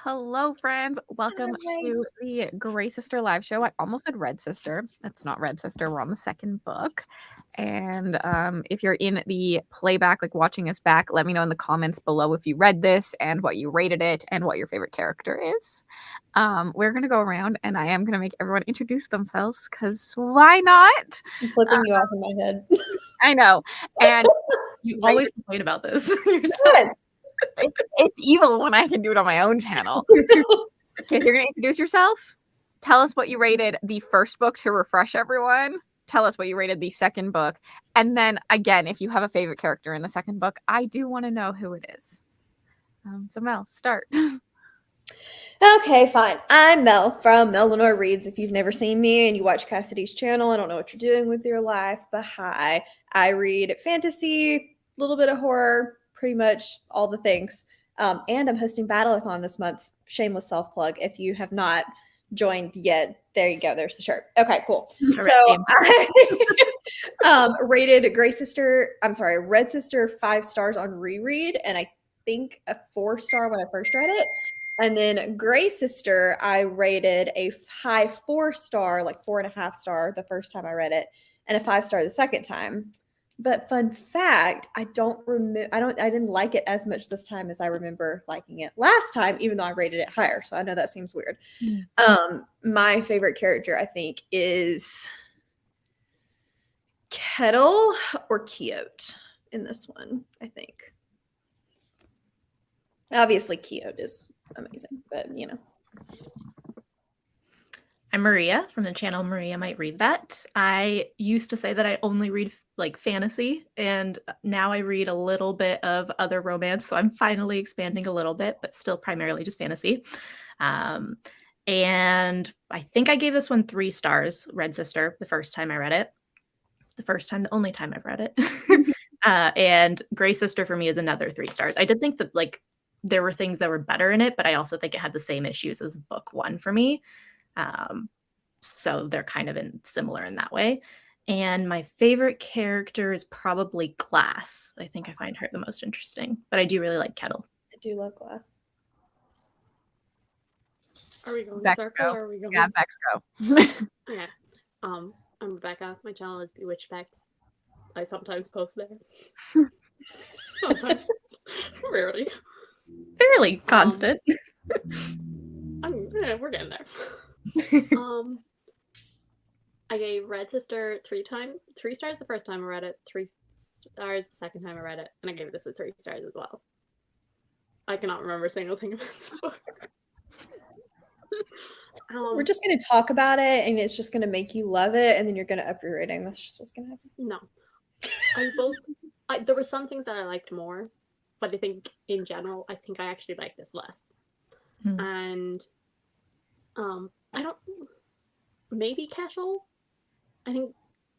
Hello, friends. Welcome Hi. to the Gray Sister live show. I almost said Red Sister. That's not Red Sister. We're on the second book. And if you're in the playback, like watching us back, let me know in the comments below if you read this and what you rated it and what your favorite character is. We're going to go around and I am going to make everyone introduce themselves because why not? I'm flipping you off in my head. I know. And You always complain about this yourself. Yes. it's evil when I can do it on my own channel. Okay, you're going to introduce yourself. Tell us what you rated the first book to refresh everyone. Tell us what you rated the second book. And then, again, if you have a favorite character in the second book, I do want to know who it is. So, Mel, start. Okay, fine. I'm Mel from Mel Lenore Reads. If you've never seen me and you watch Cassidy's channel, I don't know what you're doing with your life, but hi. I read fantasy, a little bit of horror, pretty much all the things. And I'm hosting Battleathon this month. Shameless self-plug. If you have not joined yet, there you go. There's the shirt. Okay, cool. Correct, So team. I rated Red Sister 5 stars on reread, and I think a 4-star when I first read it. And then Gray Sister, I rated a high 4-star, like 4.5-star the first time I read it, and a 5-star the second time. But fun fact, I didn't like it as much this time as I remember liking it last time, even though I rated it higher. So I know that seems weird. My favorite character, I think, is Kettle or Quixote in this one, I think. Obviously, Quixote is amazing, but you know. I'm Maria from the channel Maria Might Read That. I used to say that I only read like fantasy, and now I read a little bit of other romance, so I'm finally expanding a little bit, but still primarily just fantasy. And I think I gave this one 3 stars, Red Sister, the first time I read it. The only time I've read it. And Gray Sister for me is another 3 stars. I did think that like there were things that were better in it, but I also think it had the same issues as book 1 for me. So they're kind of similar in that way. And my favorite character is probably Glass. I think I find her the most interesting, but I do really like Kettle. I do love Glass. Are we going Bex circle go. or are we going? Yeah, Bex go. Okay. I'm Rebecca. My channel is Bewitched Bex. I sometimes post there. Sometimes. Rarely. Fairly constant. We're getting there. I gave Red Sister 3 stars the first time I read it, 3 stars the second time I read it, and I gave this a 3 stars as well. I cannot remember a single thing about this book. We're just going to talk about it, and it's just going to make you love it, and then you're going to up your rating. That's just what's going to happen. No. There were some things that I liked more, but I think in general, I think I actually like this less. And I don't, maybe Cashel. I think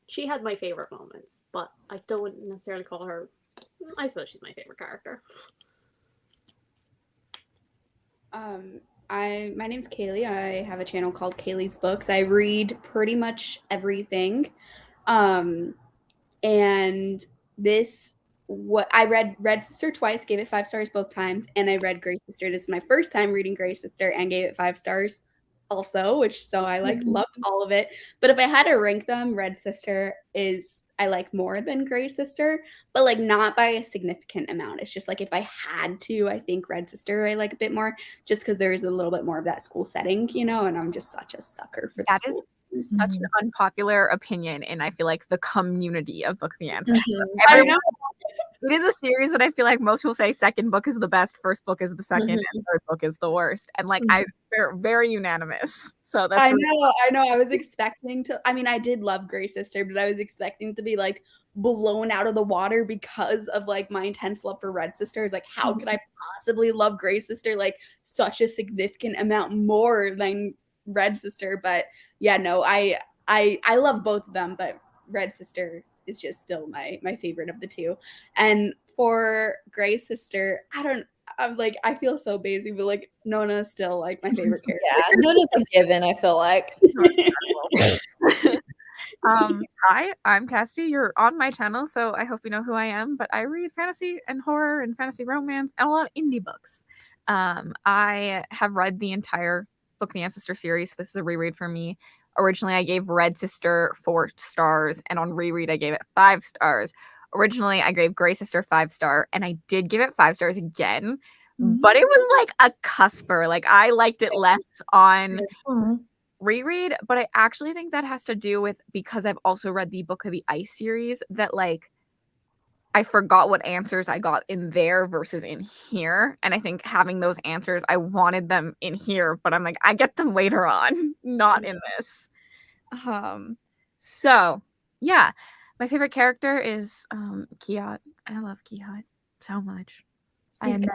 she had my favorite moments, but I still wouldn't necessarily call her, I suppose she's my favorite character. My name's Kaylee. I have a channel called Kaylee's Books. I read pretty much everything. And I read Red Sister twice, gave it 5 stars both times, and I read Gray Sister. This is my first time reading Gray Sister and gave it 5 stars also, so I loved all of it. But if I had to rank them, Red Sister I like more than Gray Sister, but like not by a significant amount. It's just like if I had to, I think Red Sister I like a bit more, just because there is a little bit more of that school setting, and I'm just such a sucker for the school. Is such an unpopular opinion, and I feel like the community of Book the Answer. I know. It is a series that I feel like most people say second book is the best, first book is the second, and third book is the worst. And like they're very unanimous. So that's I know. I was expecting to. I mean, I did love Gray Sister, but I was expecting to be like blown out of the water because of like my intense love for Red Sister. Like, how could I possibly love Gray Sister like such a significant amount more than Red Sister? But yeah, no, I love both of them, but Red Sister is just still my favorite of the two. And for Gray Sister, I feel so basic, but like Nona's still like my favorite character. Yeah, Nona's a given, I feel like. Hi, I'm Cassidy. You're on my channel, so I hope you know who I am. But I read fantasy and horror and fantasy romance and a lot of indie books. I have read the entire Book of the Ancestor series. So this is a reread for me. Originally, I gave Red Sister 4 stars, and on reread, I gave it 5 stars. Originally, I gave Grey Sister 5-star, and I did give it 5 stars again, but it was like a cusper. Like, I liked it less on reread, but I actually think that has to do with, because I've also read the Book of the Ice series, that like I forgot what answers I got in there versus in here. And I think having those answers, I wanted them in here, but I'm like, I get them later on, not in this. So yeah, my favorite character is Kiat. I love Kiat so much. And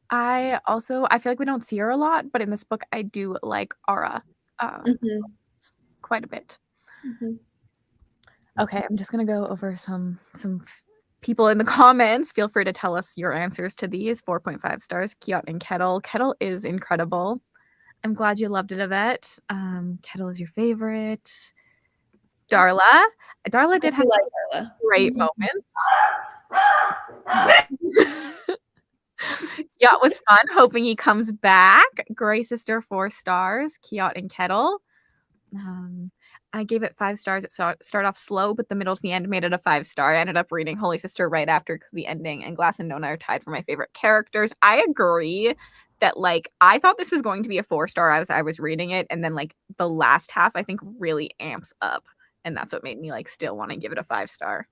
I feel like we don't see her a lot, but in this book I do like Ara quite a bit. Okay, I'm just gonna go over some people in the comments. Feel free to tell us your answers to these. 4.5 stars. Kiat and Kettle. Kettle is incredible. I'm glad you loved it, Yvette. Kettle is your favorite. Darla. Darla did have some great moments. Kiat was fun. Hoping he comes back. Grey Sister 4 stars. Kiat and Kettle. I gave it 5 stars. It started off slow, but the middle to the end made it a 5-star. I ended up reading Holy Sister right after because the ending and Glass and Nona are tied for my favorite characters. I agree that like I thought this was going to be a 4-star as I was reading it, and then like the last half I think really amps up, and that's what made me like still want to give it a 5-star.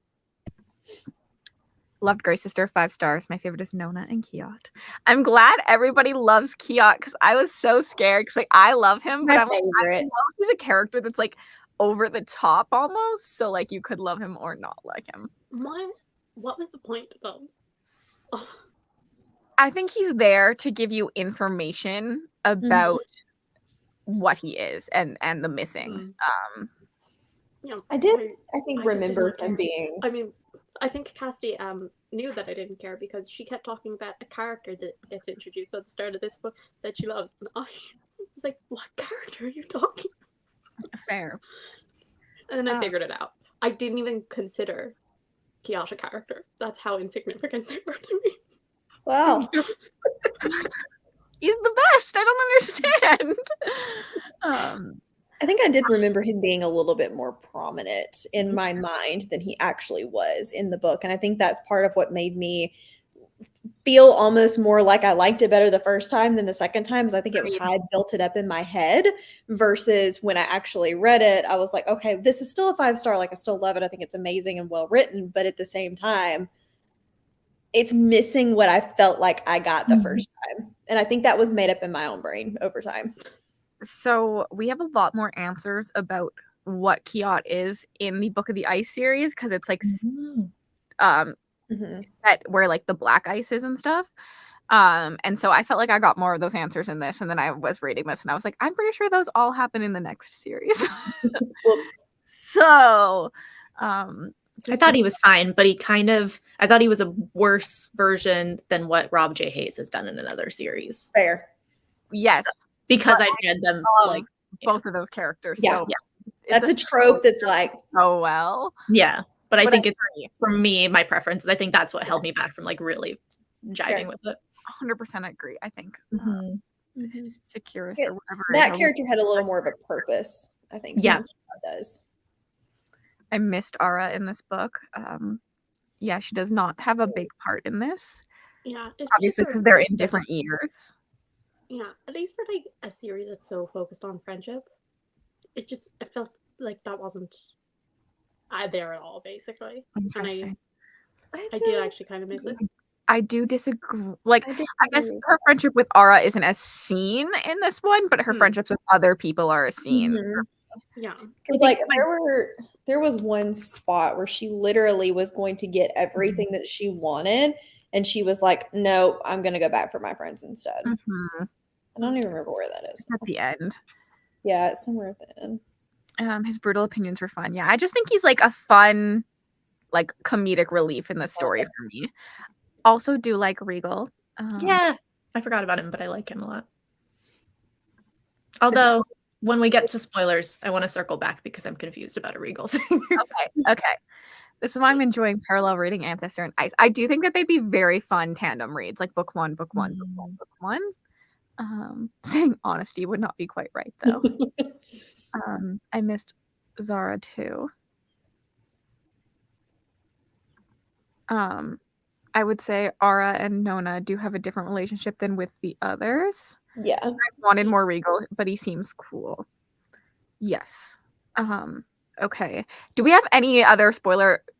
Loved Grey Sister, 5 stars. My favorite is Nona and Kiat. I'm glad everybody loves Kiat because I was so scared because like I love him, but I'm like, I know he's a character that's like over the top almost, so like you could love him or not like him. What was the point though? Oh. I think he's there to give you information about what he is and the missing. Yeah, I think remember him being. I mean, I think Cassidy knew that I didn't care because she kept talking about a character that gets introduced at the start of this book that she loves, and I was like, "What character are you talking?" Fair. And then I figured it out. I didn't even consider Kiat a character. That's how insignificant they were to me. Wow. He's the best. I don't understand. I think I did remember him being a little bit more prominent in my mind than he actually was in the book. And I think that's part of what made me feel almost more like I liked it better the first time than the second time, because I think it was how I built it up in my head versus when I actually read it, I was like, okay, this is still a 5-star. Like, I still love it. I think it's amazing and well written. But at the same time, it's missing what I felt like I got the first time. And I think that was made up in my own brain over time. So we have a lot more answers about what Kiat is in the Book of the Ice series because it's like set where like the black ice is and stuff. And so I felt like I got more of those answers in this, and then I was reading this and I was like, I'm pretty sure those all happen in the next series. Whoops. So I thought he was fine, but I thought he was a worse version than what Rob J. Hayes has done in another series. Fair. Yes. So, because I read them like both of those characters. Yeah. So that's a trope that's like oh well. Yeah. But I think it's for me, my preference is I think that's what held me back from like really jiving with it. 100% agree. I think Securus or whatever. That character had a little more of a purpose, I think. Yeah. Does. I missed Ara in this book. Yeah, she does not have a big part in this. Yeah. Obviously because they're in different years. Yeah, at least for like a series that's so focused on friendship, I felt like that wasn't there at all, basically. Interesting. And I did actually kind of miss it. I do disagree. Like, I guess her friendship with Ara isn't as seen in this one, but her friendships with other people are as seen. Yeah, because like there was one spot where she literally was going to get everything that she wanted, and she was like, "No, I'm going to go back for my friends instead." I don't even remember where that is. At the end. Yeah, it's somewhere at the end. His brutal opinions were fun. Yeah, I just think he's like a fun, like comedic relief in the story for me. Also, do like Regal. Yeah, I forgot about him, but I like him a lot. Although, when we get to spoilers, I want to circle back because I'm confused about a Regal thing. Okay. This is why I'm enjoying parallel reading Ancestor and Ice. I do think that they'd be very fun tandem reads, like book one, book one, book one, book one. Saying honesty would not be quite right though. I missed Zara too. I would say Ara and Nona do have a different relationship than with the others. Yeah. I wanted more Regal, but he seems cool. Yes. Okay. Do we have any other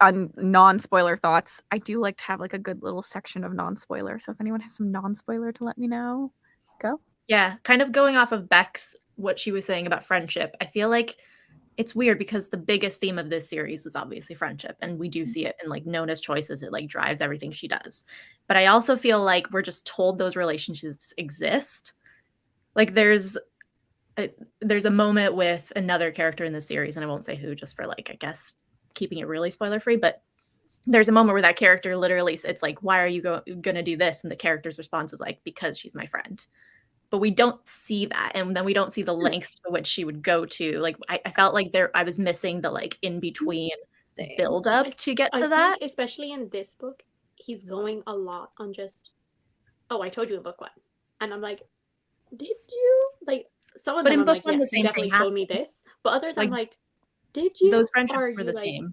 non-spoiler thoughts? I do like to have like a good little section of non-spoiler. So if anyone has some non-spoiler to let me know, go. Yeah, kind of going off of Beck's, what she was saying about friendship. I feel like it's weird because the biggest theme of this series is obviously friendship, and we do see it in like Nona's choices. It like drives everything she does. But I also feel like we're just told those relationships exist. Like there's a moment with another character in the series, and I won't say who, just for like, I guess, keeping it really spoiler free, but there's a moment where that character literally, it's like, why are you gonna do this? And the character's response is like, because she's my friend. But we don't see that, and then we don't see the lengths to which she would go to. Like I felt like I was missing the like in between build up to get to that. Especially in this book, he's going a lot on just, oh, I told you in book one, and I'm like, did you? Like some of But them, in I'm book like, one, yeah, the you same definitely thing told me happened. this, but others, Like, I'm like, did you? Those friendships Or were you the like, same.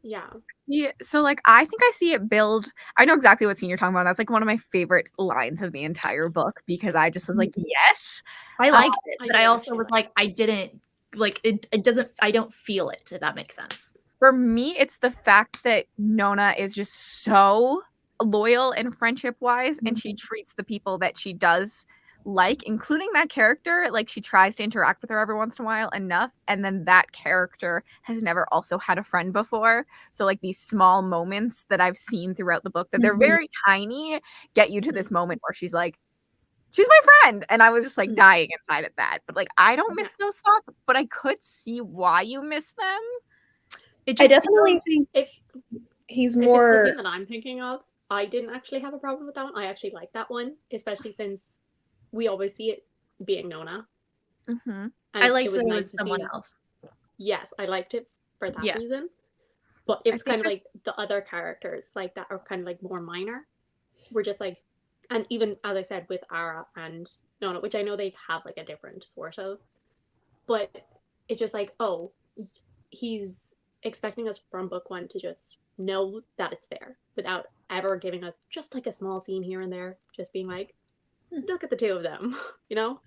yeah. Yeah, so like I think I see it build. I know exactly what scene you're talking about. That's like one of my favorite lines of the entire book because I just was like, yes. I liked it, but I do also actually was like like, I didn't like it. It doesn't. I don't feel it. If that makes sense. For me, it's the fact that Nona is just so loyal and friendship wise, and she treats the people that she does like, including that character, like she tries to interact with her every once in a while enough, and then that character has never also had a friend before. So like these small moments that I've seen throughout the book that they're very tiny get you to this moment where she's like, she's my friend, and I was just like dying inside at that. But like I don't miss those thoughts, but I could see why you miss them. I definitely think he's more. If it's the scene that I'm thinking of, I didn't actually have a problem with that one. I actually like that one, especially since we always see it being Nona. I liked that it nice was someone else. Yes, I liked it for that reason. But it's kind of like the other characters like that are kind of like more minor. We're just like, and even as I said with Ara and Nona, which I know they have like a different sort of, but it's just like, oh, he's expecting us from book one to just know that it's there without ever giving us just like a small scene here and there, just being like, look at the two of them, you know?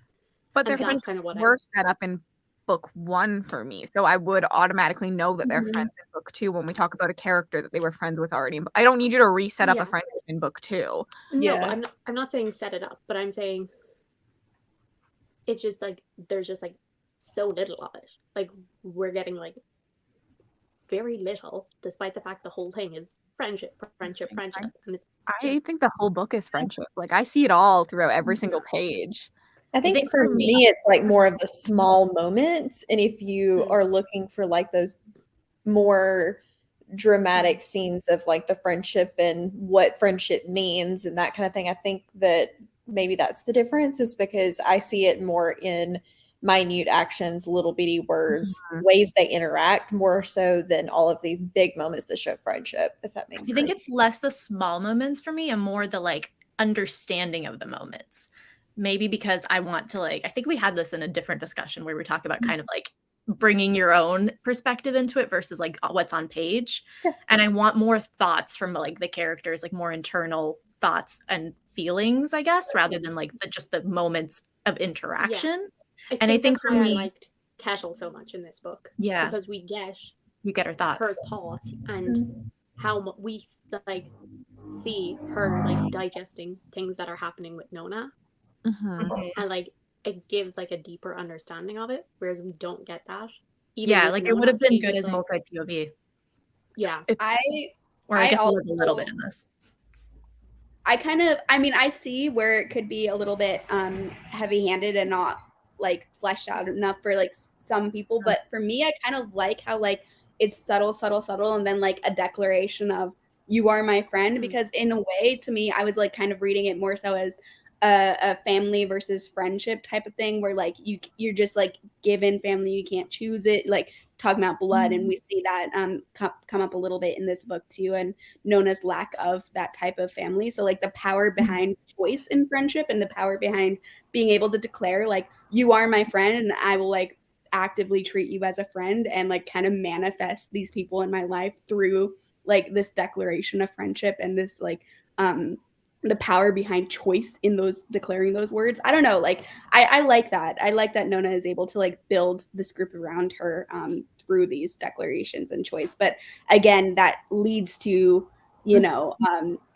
But their friends kind of were set up in book one for me, so I would automatically know that they're friends in book two when we talk about a character that they were friends with already. I don't need you to reset up a friendship in book two. No, but I'm not saying set it up, but I'm saying it's just like there's just like so little of it. Like we're getting like very little, despite the fact the whole thing is friendship. And I think the whole book is friendship. Like I see it all throughout every single page. I think for me, it's like more of the small moments. And if you are looking for like those more dramatic scenes of like the friendship and what friendship means and that kind of thing, I think that maybe that's the difference, is because I see it more in minute actions, little bitty words, ways they interact more so than all of these big moments that show friendship, if that makes sense. I think it's less the small moments for me and more the like understanding of the moments. Maybe because I want to like, I think we had this in a different discussion where we talk about kind of like bringing your own perspective into it versus like what's on page. And I want more thoughts from like the characters, like more internal thoughts and feelings, I guess, rather than like just the moments of interaction. I think for me, I liked Cashel so much in this book. Yeah. Because we get her thoughts. And how we like see her like digesting things that are happening with Nona. And like it gives like a deeper understanding of it, whereas we don't get that. Even like Nona, it would have been good as like, multi POV. Yeah, I guess it was a little bit in this. I see where it could be a little bit heavy-handed and not like fleshed out enough for like some people, but for me, I kind of like how like it's subtle, and then like a declaration of you are my friend, because in a way, to me, I was like kind of reading it more so as a family versus friendship type of thing, where like you're just like given family, you can't choose it, like talking about blood. And we see that come up a little bit in this book too, and Nona's lack of that type of family. So like the power behind choice in friendship, and the power behind being able to declare like, you are my friend and I will like actively treat you as a friend, and like kind of manifest these people in my life through like this declaration of friendship, and this like the power behind choice in those declaring those words. I don't know, like I like that. I like that Nona is able to like build this group around her through these declarations and choice. But again, that leads to, you know,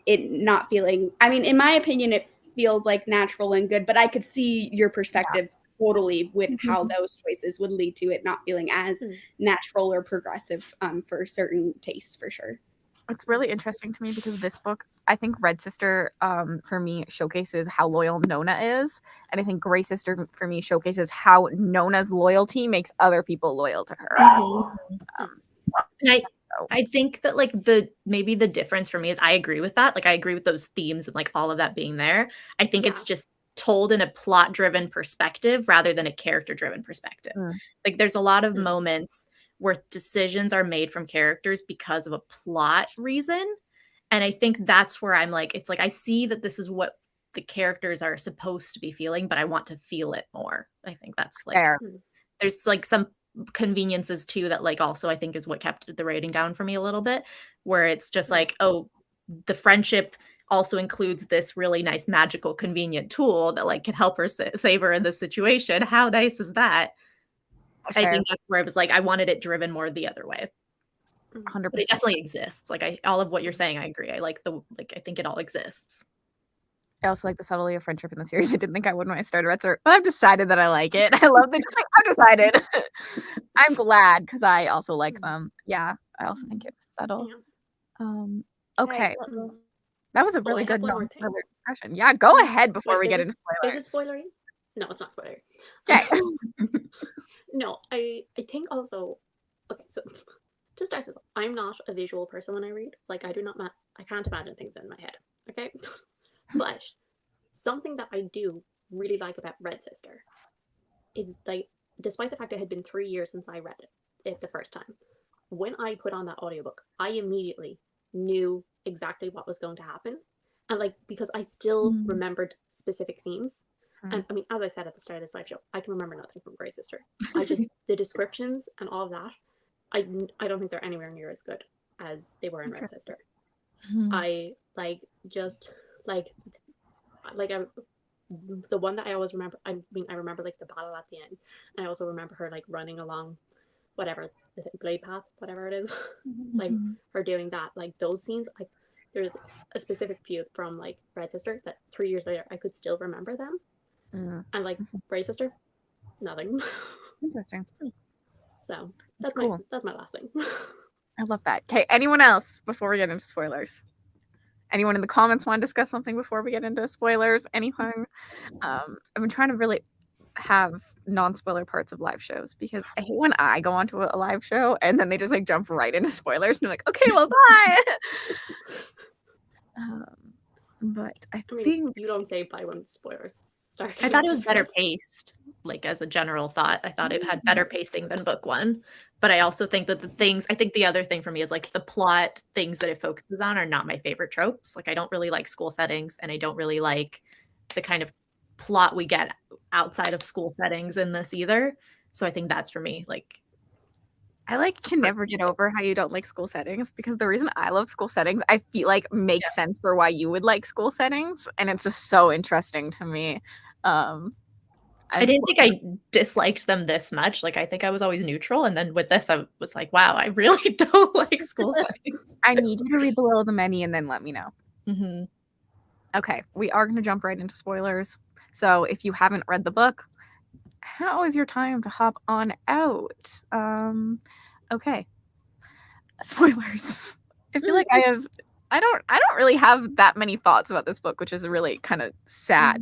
it not feeling, I mean, in my opinion, it feels like natural and good, but I could see your perspective totally with how those choices would lead to it not feeling as natural or progressive for certain tastes, for sure. It's really interesting to me because this book, I think Red Sister, for me, showcases how loyal Nona is. And I think Gray Sister, for me, showcases how Nona's loyalty makes other people loyal to her. And I think that like maybe the difference for me is I agree with that. Like I agree with those themes and like all of that being there. I think it's just told in a plot-driven perspective rather than a character-driven perspective. Like there's a lot of moments where decisions are made from characters because of a plot reason. And I think that's where I'm like, it's like, I see that this is what the characters are supposed to be feeling, but I want to feel it more. I think that's like, there's like some conveniences too that like also I think is what kept the rating down for me a little bit, where it's just like, oh, the friendship also includes this really nice magical convenient tool that like can help her save her in this situation. How nice is that? I think that's where I was like, I wanted it driven more the other way. 100%. But it definitely exists. Like all of what you're saying, I agree. I like I think it all exists. I also like the subtlety of friendship in the series. I didn't think I would when I started Red Sister, but I've decided that I like it. I love that. Like, I've decided. I'm glad because I also like them. Yeah, I also think it was subtle. Okay. That was a really good discussion. Yeah, go ahead before we get into spoilers. Is it spoilery? No, it's not spoilery. Okay. No, I think also, okay, so to start this off, I'm not a visual person when I read. Like I can't imagine things in my head. Okay. But something that I do really like about Red Sister is like, despite the fact it had been 3 years since I read it the first time, when I put on that audiobook, I immediately knew exactly what was going to happen. And like, because I still remembered specific scenes. And I mean, as I said at the start of this live show, I can remember nothing from Gray Sister. I just, the descriptions and all of that, I don't think they're anywhere near as good as they were in Red Sister. I like, just like the one that I always remember, I mean, I remember like the battle at the end. And I also remember her like running along whatever, the blade path, whatever it is, like her doing that, like those scenes, like there's a specific few from like Red Sister that 3 years later I could still remember them. And like Gray Sister, nothing. Interesting. So that's cool. That's my last thing. I love that. Okay, anyone else before we get into spoilers? Anyone in the comments want to discuss something before we get into spoilers? Anything? I've been trying to really have non-spoiler parts of live shows because I hate when I go onto a live show and then they just like jump right into spoilers and you're like, okay, well, bye. But I think you don't say bye when spoilers start. I thought it was better paced, like as a general thought. I thought it had better pacing than book one. But I also think that the other thing for me is like the plot things that it focuses on are not my favorite tropes. Like I don't really like school settings, and I don't really like the kind of plot we get outside of school settings in this either. So I think that's for me. Like I can never get over how you don't like school settings, because the reason I love school settings, I feel like makes sense for why you would like school settings, and it's just so interesting to me. I didn't think I disliked them this much. Like I think I was always neutral, and then with this, I was like, wow, I really don't like school settings. I need you to read Below the Many and then let me know. Okay, we are going to jump right into spoilers. So if you haven't read the book, how is your time to hop on out? Okay. Spoilers. I feel like I don't really have that many thoughts about this book, which is really kind of sad.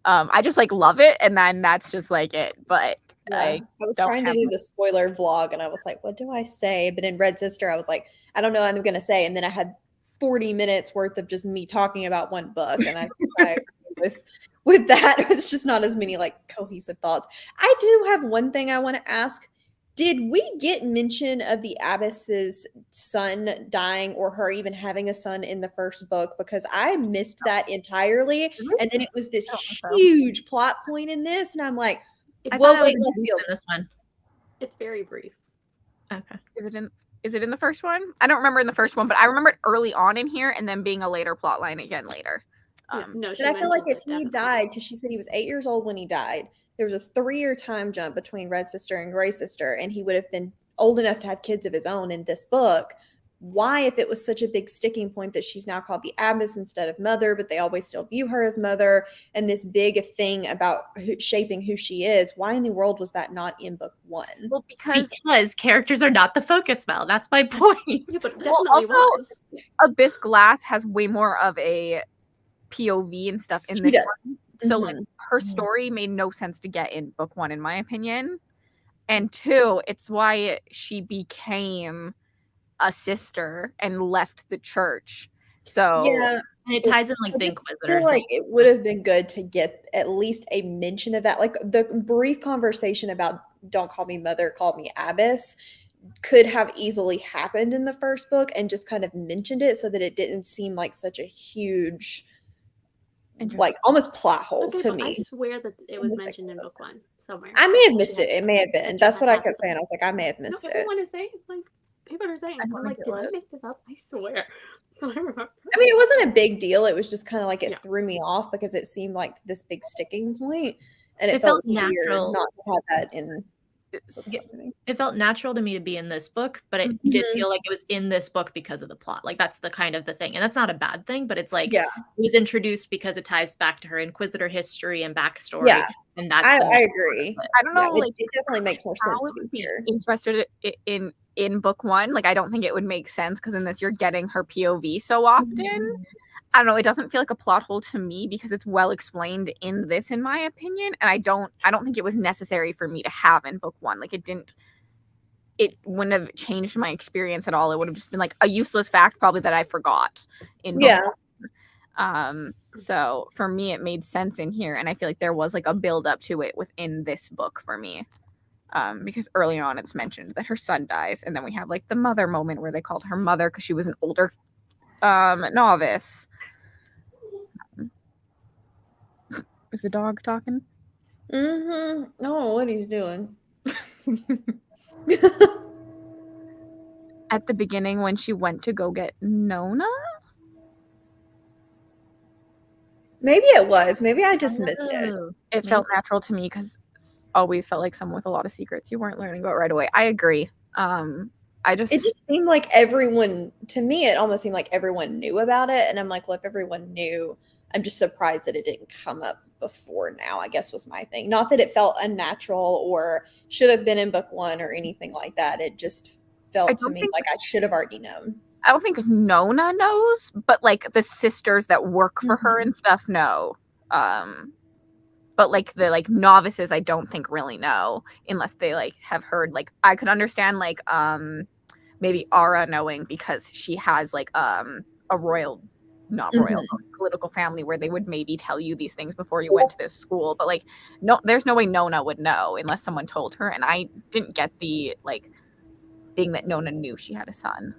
I just like love it, and then that's just like it. But I was trying to do the spoiler vlog, and I was like, what do I say? But in Red Sister, I was like, I don't know what I'm gonna say. And then I had 40 minutes worth of just me talking about one book, and I agree with that. It's just not as many like cohesive thoughts. I do have one thing I want to ask. Did we get mention of the abbess's son dying or her even having a son in the first book? Because I missed that entirely. And then it was this huge plot point in this. And I'm like, I well, thought I was wait, let's introduced feel in this one. It's very brief. Okay. Is it in the first one? I don't remember in the first one, but I remember it early on in here and then being a later plot line again later. No, But I feel like if he definitely. died, because she said he was 8 years old when he died, there was a 3-year time jump between Red Sister and Gray Sister, and he would have been old enough to have kids of his own in this book. Why, if it was such a big sticking point that she's now called the Abbess instead of Mother, but they always still view her as Mother, and this big thing about shaping who she is, why in the world was that not in book 1? Well, because characters are not the focus, Mel. That's my point. Yeah, but well, definitely also was. Abyss Glass has way more of a POV and stuff in She this does. one. So like Mhm. her story made no sense to get in book 1 in my opinion. And 2, it's why she became a sister and left the church. So Yeah. And it ties in like I the just Inquisitor. feel like it would have been good to get at least a mention of that. Like the brief conversation about don't call me Mother, call me Abbess could have easily happened in the first book and just kind of mentioned it so that it didn't seem like such a huge, like almost plot hole Okay, to but I me. swear that it In was the mentioned second in book. book 1 somewhere. I may have missed it. It may have been. But That's you what I have kept to- saying. I was like, I may have No, missed it. everyone is saying, like, people are saying. I I'm don't like, think did it I was. make this up? I swear. I remember. I mean, it wasn't a big deal. It was just kind of like it Yeah. threw me off because it seemed like this big sticking point, and It it felt felt weird natural. not to have that in. It felt natural to me to be in this book, but it did feel like it was in this book because of the plot. Like that's the kind of the thing. And that's not a bad thing, but it's like Yeah. it was introduced because it ties back to her Inquisitor history and backstory. Yeah. And that's I the agree. I don't know, Yeah, like it definitely makes more how sense it to would be be here. interested in book 1. Like I don't think it would make sense because in this you're getting her POV so often. I don't know, it doesn't feel like a plot hole to me because it's well explained in this, in my opinion, and I don't think it was necessary for me to have in book 1. Like it wouldn't have changed my experience at all. It would have just been like a useless fact probably that I forgot in book 1. So for me it made sense in here, and I feel like there was like a build up to it within this book for me. Because early on it's mentioned that her son dies, and then we have like the mother moment where they called her mother because she was an older novice. Is the dog talking? Oh, what he's doing. At the beginning when she went to go get Nona? Maybe it was. Maybe I just missed it. Oh, It felt natural to me because always felt like someone with a lot of secrets you weren't learning about right away. I agree. It just seemed like everyone, to me, it almost seemed like everyone knew about it. And I'm like, well, if everyone knew, I'm just surprised that it didn't come up before now, I guess was my thing. Not that it felt unnatural or should have been in book 1 or anything like that. It just felt to me like I should have already known. I don't think Nona knows, but like the sisters that work for her and stuff know. But like the like novices I don't think really know unless they like have heard. Like I could understand like maybe Ara knowing because she has like a royal, not royal, but political family where they would maybe tell you these things before you went to this school. But like no, there's no way Nona would know unless someone told her, and I didn't get the like thing that Nona knew she had a son.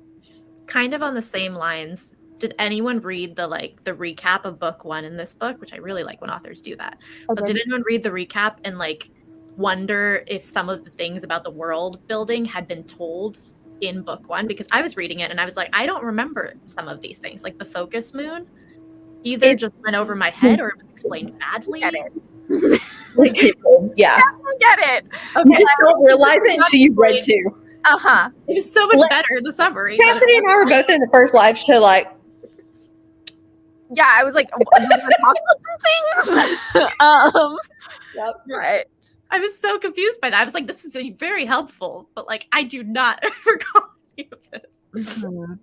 kind of on the same lines. Did anyone read the recap of book 1 in this book, which I really like when authors do that? But did anyone read the recap and like wonder if some of the things about the world building had been told in book 1? Because I was reading it and I was like, I don't remember some of these things. Like the focus moon either just went over my head or it was explained badly. Get it. Like, yeah. I get it. You just don't realize it until you've read 2. Uh-huh. It was so much better in the summary. Cassidy and I were both in the first live show, like, Yeah, I was like, are you gonna talk about some things? yep. Right. I was so confused by that. I was like, this is very helpful, but like I do not recall any of this.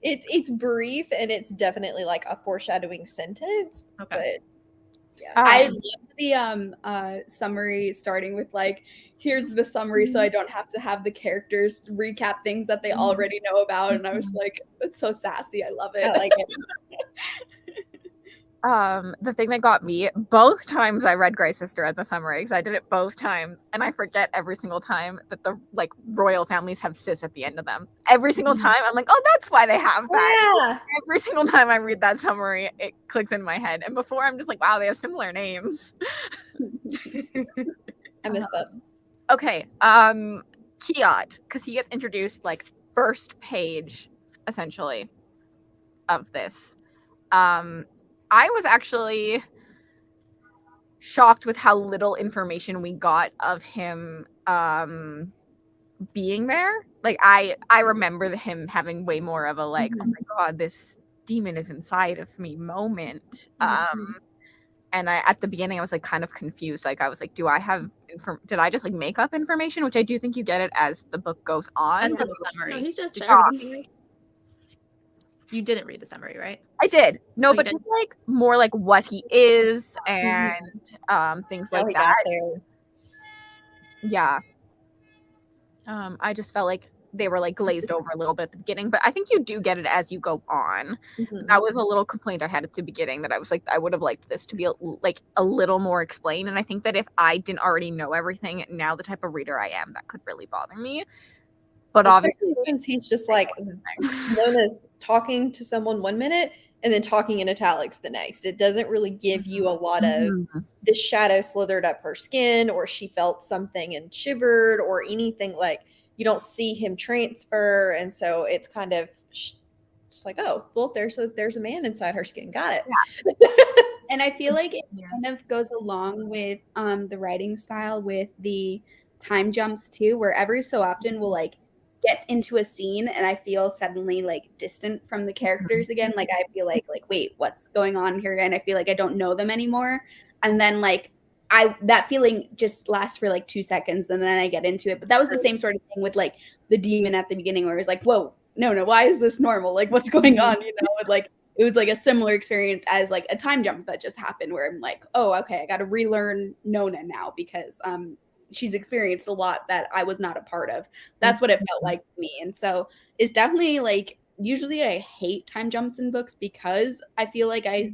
It's brief and it's definitely like a foreshadowing sentence. Okay. But yeah. I loved the summary starting with like, here's the summary so I don't have to have the characters recap things that they already know about. And I was like, that's so sassy. I love it. I like it. The thing that got me, both times I read Grey Sister at the summary, because I did it both times, and I forget every single time that the like royal families have cis at the end of them. Every single time I'm like, oh, that's why they have that. Yeah. Every single time I read that summary, it clicks in my head. And before I'm just like, wow, they have similar names. I missed that. Okay, Kiat, because he gets introduced like first page, essentially, of this. I was actually shocked with how little information we got of him being there. Like I remember him having way more of a like, oh my god, this demon is inside of me moment. And at the beginning I was like kind of confused. Like I was like, do I have did I just like make up information? Which I do think you get it as the book goes on. That's in the summary. No, he's just Did there. You didn't read the summary, right? I did. No, you but did? just like more like what he is and things How like he that. got there. Yeah. I just felt like they were like glazed over a little bit at the beginning, but I think you do get it as you go on. That was a little complaint I had at the beginning, that I was like, I would have liked this to be a little more explained. And I think that if I didn't already know everything, now the type of reader I am, that could really bother me. But obviously, since he's just like known as talking to someone 1 minute and then talking in italics the next. It doesn't really give you a lot of the shadow slithered up her skin, or she felt something and shivered, or anything. Like, you don't see him transfer, and so it's kind of just like, oh, well, there's a man inside her skin. Got it. Yeah. And I feel like it kind of goes along with the writing style with the time jumps too, where every so often we'll like get into a scene and I feel suddenly like distant from the characters again. Like I feel like wait, what's going on here? And I feel like I don't know them anymore. And then like that feeling just lasts for like 2 seconds and then I get into it. But that was the same sort of thing with like the demon at the beginning, where it was like, whoa, no, why is this normal? Like, what's going on? You know, and like it was like a similar experience as like a time jump that just happened, where I'm like, oh, okay, I got to relearn Nona now because she's experienced a lot that I was not a part of. That's what it felt like to me. And so it's definitely like, usually I hate time jumps in books because I feel like I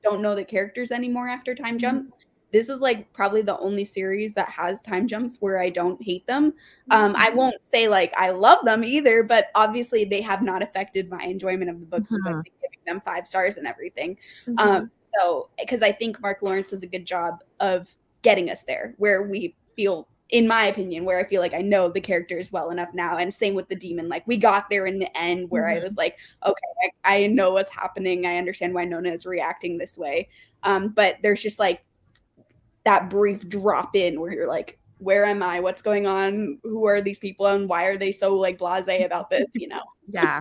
don't know the characters anymore after time jumps. This is like probably the only series that has time jumps where I don't hate them. I won't say like I love them either, but obviously they have not affected my enjoyment of the book since I've been giving them 5 stars and everything. So because I think Mark Lawrence does a good job of getting us there, where we feel, in my opinion, where I feel like I know the characters well enough now. And same with the demon, like we got there in the end where I was like, okay, I know what's happening. I understand why Nona is reacting this way. But there's just like that brief drop in where you're like, where am I? What's going on? Who are these people? And why are they so like blasé about this, you know? Yeah.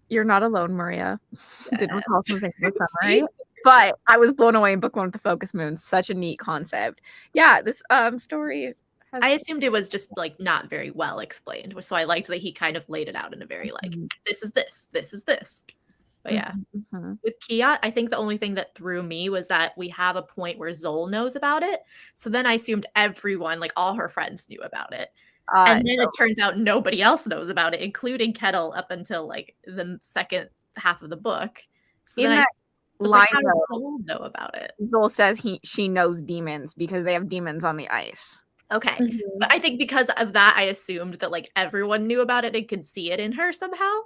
You're not alone, Maria. Yes. Didn't recall something from the summary. But I was blown away in book 1 with the focus moon. Such a neat concept. Yeah, this story has... I assumed it was just like not very well explained. So I liked that he kind of laid it out in a very like, this is this, this is this. But yeah. With Kiat, I think the only thing that threw me was that we have a point where Zol knows about it. So then I assumed everyone, like all her friends, knew about it. And then it turns out nobody else knows about it, including Kettle, up until like the second half of the book. So then how does Zol know about it? Zol says she knows demons because they have demons on the ice. Okay. But I think because of that, I assumed that like everyone knew about it and could see it in her somehow.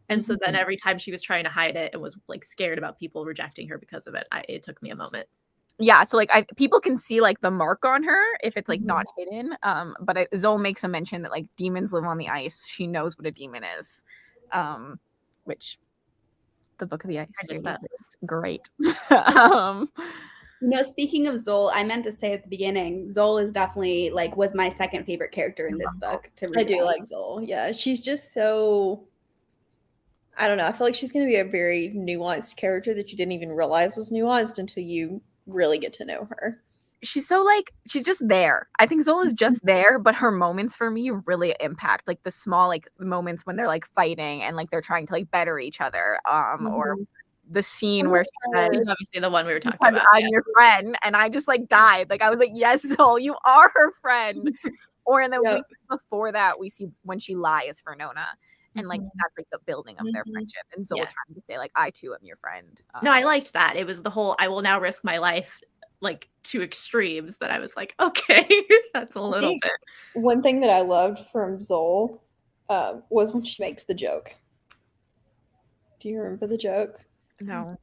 And so then every time she was trying to hide it and was like scared about people rejecting her because of it, it took me a moment. Yeah, so like people can see like the mark on her if it's like not hidden. But Zol makes a mention that like demons live on the ice. She knows what a demon is, which the Book of the Ice is great. You know, speaking of Zol, I meant to say at the beginning, Zol is definitely like was my second favorite character in this book to read. I do like Zol. Yeah, she's just so, I don't know. I feel like she's going to be a very nuanced character that you didn't even realize was nuanced until you really get to know her. She's so like, she's just there. I think Zol is just there, but her moments for me really impact like the small like moments when they're like fighting and like they're trying to like better each other. Or the scene where she says, she's obviously the one we were talking about. I'm your friend, and I just like died. Like I was like, yes, Zol, you are her friend. Or in the week before that, we see when she lies for Nona. And like that's like the building of their friendship. And Zoe trying to say like, I too am your friend. No, I liked that. It was the whole I will now risk my life like to extremes that I was like, okay, that's a little bit. One thing that I loved from Zoe was when she makes the joke. Do you remember the joke? No.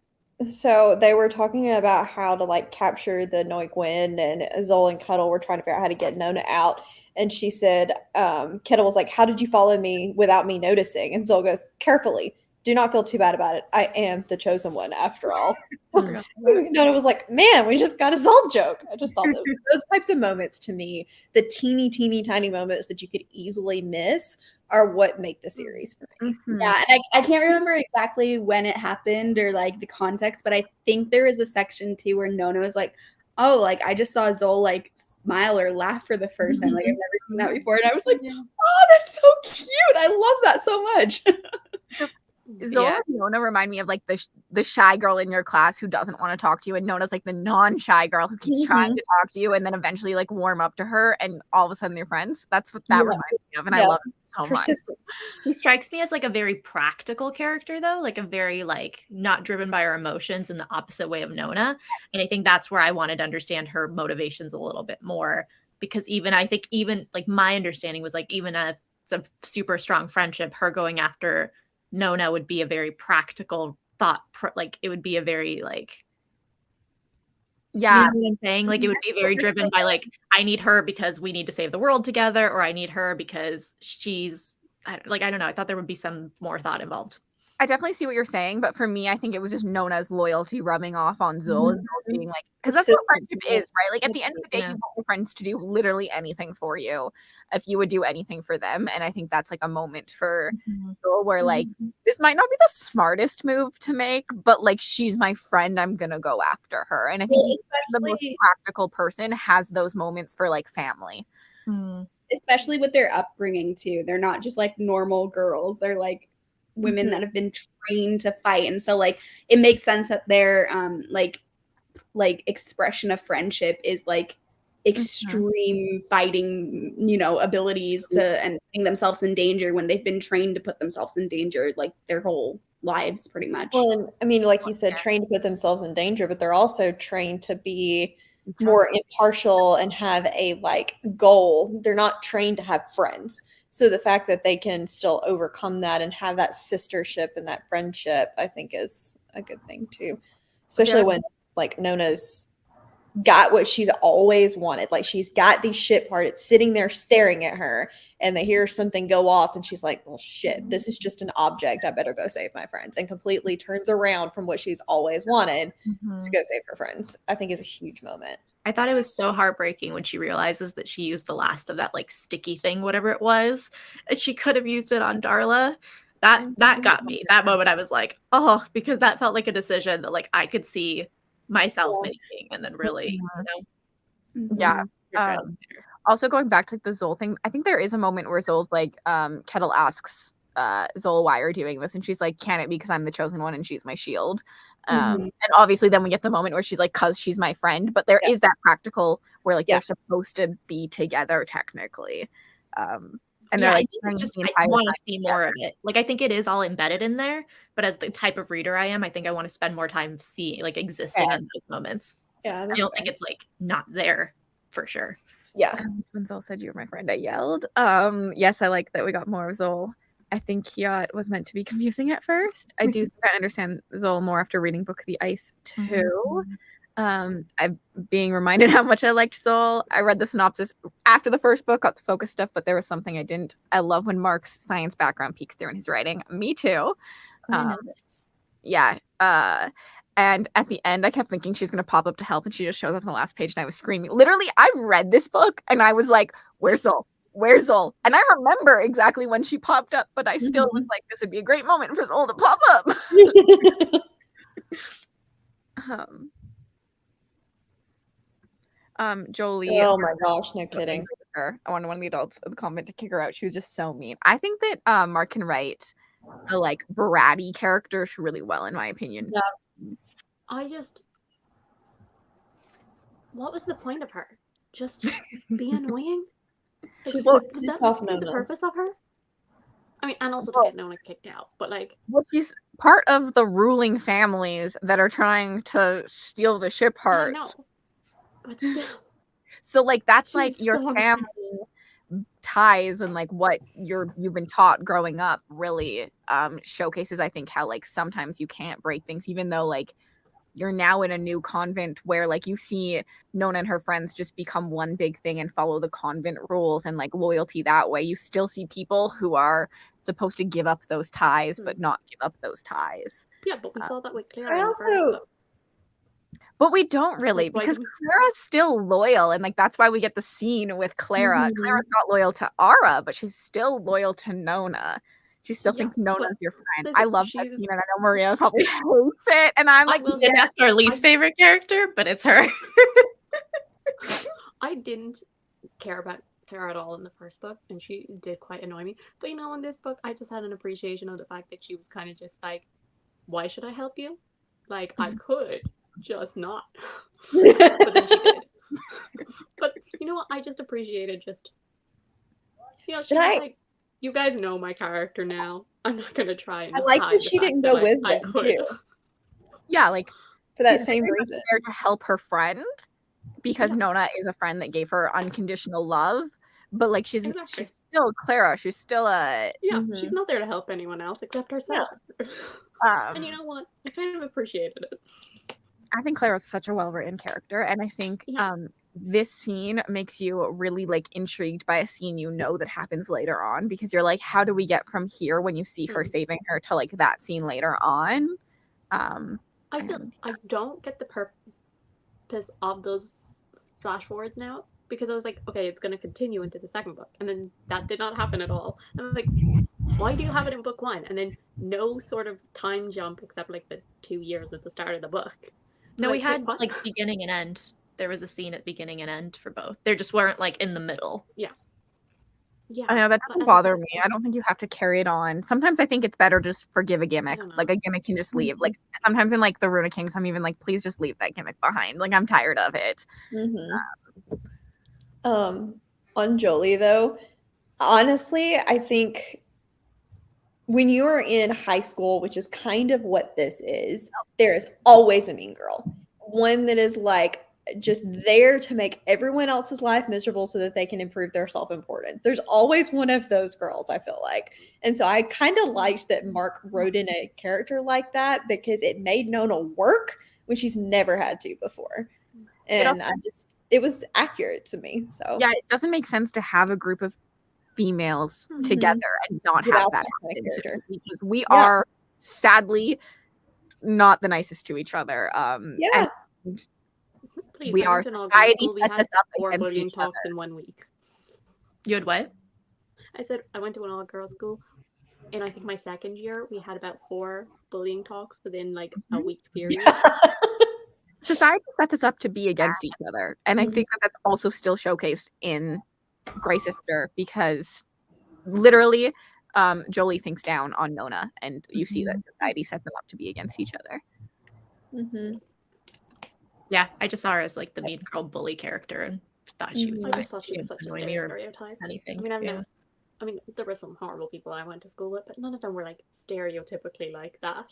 So they were talking about how to like capture the Noik wind, and Zoe and Kettle were trying to figure out how to get Nona out. And she said, Kettle was like, "How did you follow me without me noticing?" And Zoe goes, "Carefully. Do not feel too bad about it. I am the chosen one after all." Nona was like, "Man, we just got a Zoe joke." I just thought those types of moments to me, the teeny, teeny, tiny moments that you could easily miss, are what make the series for me. Yeah, and I can't remember exactly when it happened or like the context, but I think there is a section too where Nona was like, "Oh, like I just saw Zoe like smile or laugh for the first time. Like I've never seen that before." And I was like, "Oh, that's so cute! I love that so much." So Zoe and Nona remind me of like the shy girl in your class who doesn't want to talk to you, and Nona's like the non-shy girl who keeps trying to talk to you, and then eventually like warm up to her, and all of a sudden they're friends. That's what that reminds me of, and I love it so much. He strikes me as like a very practical character, though, like a very like not driven by her emotions in the opposite way of Nona. And I think that's where I wanted to understand her motivations a little bit more, because I think even like my understanding was like even a super strong friendship, her going after Nona would be a very practical thought, like it would be a very like, do you know what I'm saying? Like it would be very driven by like, I need her because we need to save the world together, or I need her because she's like, I don't know. I thought there would be some more thought involved. I definitely see what you're saying, but for me, I think it was just Nona's loyalty rubbing off on Zoe, being like, because that's what friendship is, right? Like at the end of the day, you want your friends to do literally anything for you if you would do anything for them. And I think that's like a moment for Zoe where like, this might not be the smartest move to make, but like, she's my friend, I'm gonna go after her. And I think the most practical person has those moments for like family. Especially with their upbringing too. They're not just like normal girls. They're like women that have been trained to fight, and so like it makes sense that their like expression of friendship is like extreme fighting, you know, abilities to and putting themselves in danger when they've been trained to put themselves in danger like their whole lives pretty much. Well, and I mean, like you said, trained to put themselves in danger, but they're also trained to be more impartial and have a like goal. They're not trained to have friends. So the fact that they can still overcome that and have that sistership and that friendship, I think is a good thing too. Especially when like Nona's got what she's always wanted. Like she's got these shit parts sitting there staring at her, and they hear something go off and she's like, well shit, this is just an object. I better go save my friends, and completely turns around from what she's always wanted to go save her friends. I think is a huge moment. I thought it was so heartbreaking when she realizes that she used the last of that like sticky thing, whatever it was, and she could have used it on Darla. That got me. That moment I was like, oh, because that felt like a decision that like I could see myself making, and then really, you know. Also going back to like the Zoe thing, I think there is a moment where Zoe's like, Kettle asks Zoe, why are you doing this? And she's like, can it be because I'm the chosen one and she's my shield? And obviously then we get the moment where she's like, cause she's my friend, but there is that practical where like they're supposed to be together technically. And they're like, I want to see more of it. Like I think it is all embedded in there, but as the type of reader I am, I think I want to spend more time existing in those moments. I don't think it's like not there for sure. When Zoe said you were my friend, I yelled. Yes, I like that we got more of Zoe. I think Kiat was meant to be confusing at first. I do think I understand Zoe more after reading Book of the Ice too. I'm being reminded how much I liked Zoe. I read the synopsis after the first book, got the focus stuff, but there was something I didn't. I love when Mark's science background peeks through in his writing. Me too. I know this. Yeah. And at the end, I kept thinking she's going to pop up to help, and she just shows up on the last page, and I was screaming. Literally, I've read this book, and I was like, where's Zoe? Where's Zoe? And I remember exactly when she popped up, but I still was like, this would be a great moment for Zoe to pop up. Jolie. Oh my gosh, no kidding. I wanted one of the adults of the convent to kick her out. She was just so mean. I think that Mark can write the like bratty characters really well, in my opinion. What was the point of her? Just be annoying? Was that the purpose of her? I mean, and also to Well- get Nona kicked out, but like, Well, she's part of the ruling families that are trying to steal the ship yeah, hearts. no, but still, So like that's She's like your so family ties and like what you've been taught growing up really showcases, I think, how like sometimes you can't break things, even though like you're now in a new convent where like you see Nona and her friends just become one big thing and follow the convent rules and like loyalty that way. You still see people who are supposed to give up those ties but not give up those ties. yeah, but we saw that with Clara I in the first also book. But we don't really, Like, why because do we- Clara's still loyal, and like that's why we get the scene with Clara. Mhm. Clara's not loyal to Ara, but she's still loyal to Nona. She still Yeah, thinks Nona's but your friend. listen, I love that she's- scene, and I know Maria probably hates it, and I'm I like, will Did say- ask our least favorite character, but it's her. I didn't care about Clara at all in the first book, and she did quite annoy me. But you know, in this book, I just had an appreciation of the fact that she was kind of just like, why should I help you? Like, I could just not. But then she did. But you know what? I just appreciated just, you know, she But was I- like, you guys know my character now. I'm not gonna try and I like hide that the she fact didn't that go with I them, could. too. yeah, like For that she's same very much reason. there to help her friend because Yeah. Nona is a friend that gave her unconditional love. But like she's Exactly. still Clara. She's still a Yeah, Mhm. she's not there to help anyone else except herself. And you know what? I kind of appreciated it. I think Clara's such a well-written character, and I think Yeah. this scene makes you really like intrigued by a scene you know that happens later on, because you're like, how do we get from here when you see her saving her to like that scene later on? I don't get the purpose of those flash forwards now, because I was like, okay, it's going to continue into the second book, and then that did not happen at all. And I'm like, why do you have it in book one and then no sort of time jump except like the 2 years at the start of the book? No, we Like, had what? like beginning and end. There was a scene at beginning and end for both. They just weren't like in the middle. Yeah, I know that but doesn't as I bother said, me. I don't think you have to carry it on. Sometimes I think it's better just forgive a gimmick. don't know. Like a gimmick can just leave. Like sometimes in like the Runa Kings, I'm even like, please just leave that gimmick behind. Like I'm tired of it. On Jolie though, honestly, I think when you are in high school, which is kind of what this is, there is always a mean girl. One that is like just there to make everyone else's life miserable so that they can improve their self-importance. There's always one of those girls, I feel like. And so I kind of liked that Mark wrote in a character like that because it made Nona work when she's never had to before. And it was accurate to me. So Yeah, it doesn't make sense to have a group of females together and not have Without that that kind of happen, character. because we are sadly not the nicest to each other. Yeah. And please, we I are went to an all-girls society school. We sets had us up 4 against bullying each talks other. in 1 week. You had what? I said I went to an all-girls school, and I think my second year we had about 4 bullying talks within like a week period. Society sets us up to be against each other, and I think that that's also still showcased in Grey Sister, because literally Jolie thinks down on Nona, and you see that society set them up to be against each other. Yeah, I just saw her as like the mean girl bully character and thought she was I fine. just thought she was such a Annoy me or stereotype. anything. I mean, Yeah. I mean, there were some horrible people I went to school with, but none of them were like stereotypically like that.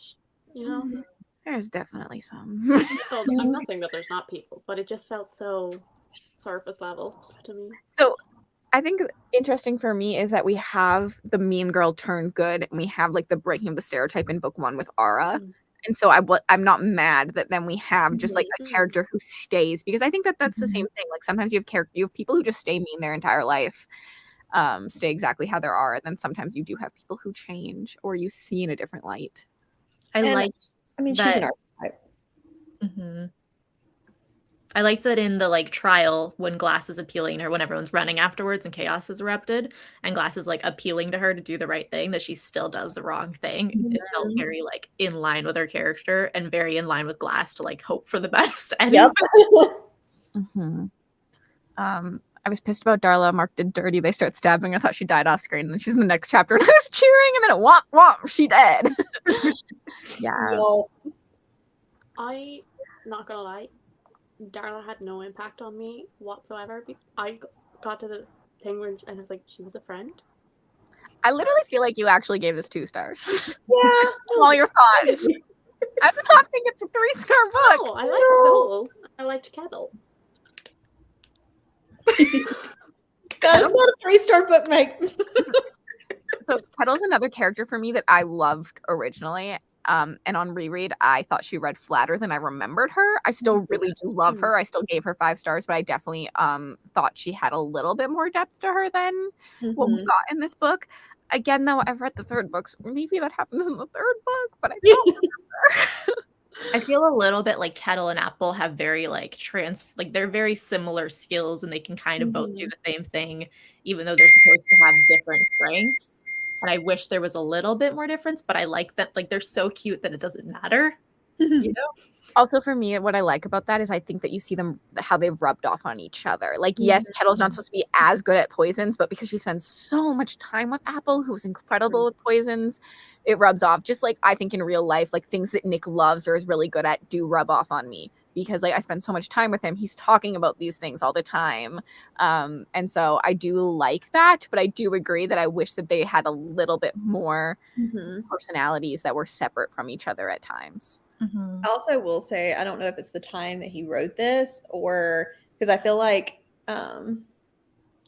You know? There's definitely some. Well, I'm not saying that there's not people, but it just felt so surface level to me. So I think interesting for me is that we have the mean girl turn good, and we have like the breaking of the stereotype in book 1 with Ara. And so I'm not mad that then we have just like a character who stays, because I think that that's the same thing. Like sometimes you have people who just stay mean their entire life, stay exactly how they are, and then sometimes you do have people who change or you see in a different light. I liked she's that- an archetype. I liked that in the like trial when Glass is appealing to her, when everyone's running afterwards and chaos has erupted, and Glass is like appealing to her to do the right thing, that she still does the wrong thing. It felt very like in line with her character and very in line with Glass to like hope for the best. Yep. I was pissed about Darla. Mark did dirty. They start stabbing. I thought she died off screen, and then she's in the next chapter, and I was cheering, and then it womp womp, she dead. Yeah. Well, I, not gonna lie, Darla had no impact on me whatsoever. I got to the thing where I was like, she was a friend. I literally feel like you actually gave this 2 stars. Yeah. All your thoughts. I did not think it's a 3-star book. Oh, I like Soul. I liked Kettle. That is not a 3-star book, Mike. So Kettle's another character for me that I loved originally. And on reread, I thought she read flatter than I remembered her. I still really do love her. I still gave her 5 stars, but I definitely thought she had a little bit more depth to her than what we got in this book. Again, though, I've read the 3rd book, so maybe that happens in the 3rd book, but I don't remember. I feel a little bit like Kettle and Apple have very like they're very similar skills, and they can kind of both do the same thing, even though they're supposed to have different strengths. And I wish there was a little bit more difference, but I like that, like, they're so cute that it doesn't matter. You know? Also, for me, what I like about that is I think that you see them, how they've rubbed off on each other. Like, yes, Kettle's not supposed to be as good at poisons, but because she spends so much time with Apple, who's incredible with poisons, it rubs off. Just like I think in real life, like things that Nick loves or is really good at do rub off on me. Because like I spend so much time with him, he's talking about these things all the time, and so I do like that. But I do agree that I wish that they had a little bit more personalities that were separate from each other at times. I also will say, I don't know if it's the time that he wrote this or because I feel like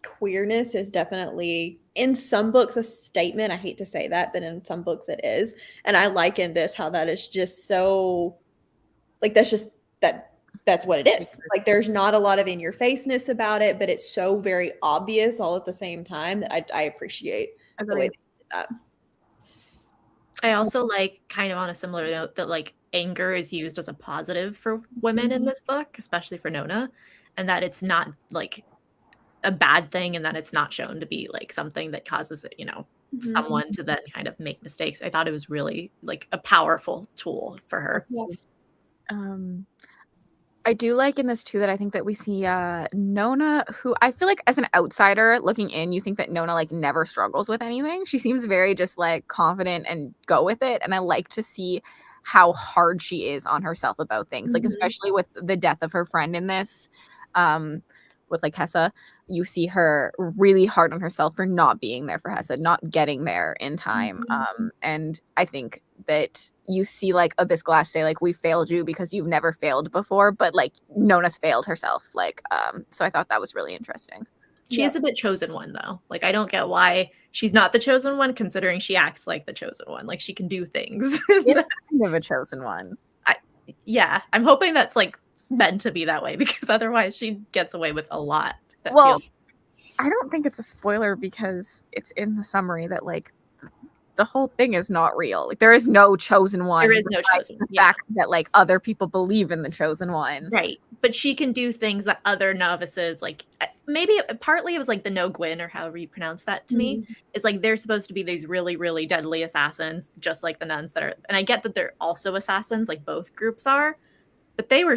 queerness is definitely in some books a statement. I hate to say that, but in some books it is. And I like in this how that is just so like that's what it is. Like there's not a lot of in your faceness about it, but it's so very obvious all at the same time that I appreciate the way they did that. I also like, kind of on a similar note, that like anger is used as a positive for women in this book, especially for Nona, and that it's not like a bad thing, and that it's not shown to be like something that causes it, you know, someone to then kind of make mistakes. I thought it was really like a powerful tool for her. I do like in this too that I think that we see Nona, who I feel like as an outsider looking in, you think that Nona like never struggles with anything. She seems very just like confident and go with it. And I like to see how hard she is on herself about things, like especially with the death of her friend in this, with like Hessa. You see her really hard on herself for not being there for Hessa, not getting there in time. And I think that you see like Abyss Glass say like, we failed you because you've never failed before, but like Nona's failed herself. Like, so I thought that was really interesting. She is a bit chosen one though. Like I don't get why she's not the chosen one, considering she acts like the chosen one. Like she can do things. Kind of a chosen one. Yeah, I'm hoping that's like meant to be that way, because otherwise she gets away with a lot. Well, I don't think it's a spoiler because it's in the summary that like the whole thing is not real. Like there is no chosen one. There is no chosen one. The fact that like other people believe in the chosen one. Right. But she can do things that other novices, like maybe partly it was like the No Gwyn, or however you pronounce that to me. It's like they're supposed to be these really, really deadly assassins, just like the nuns that are, and I get that they're also assassins, like both groups are, but they were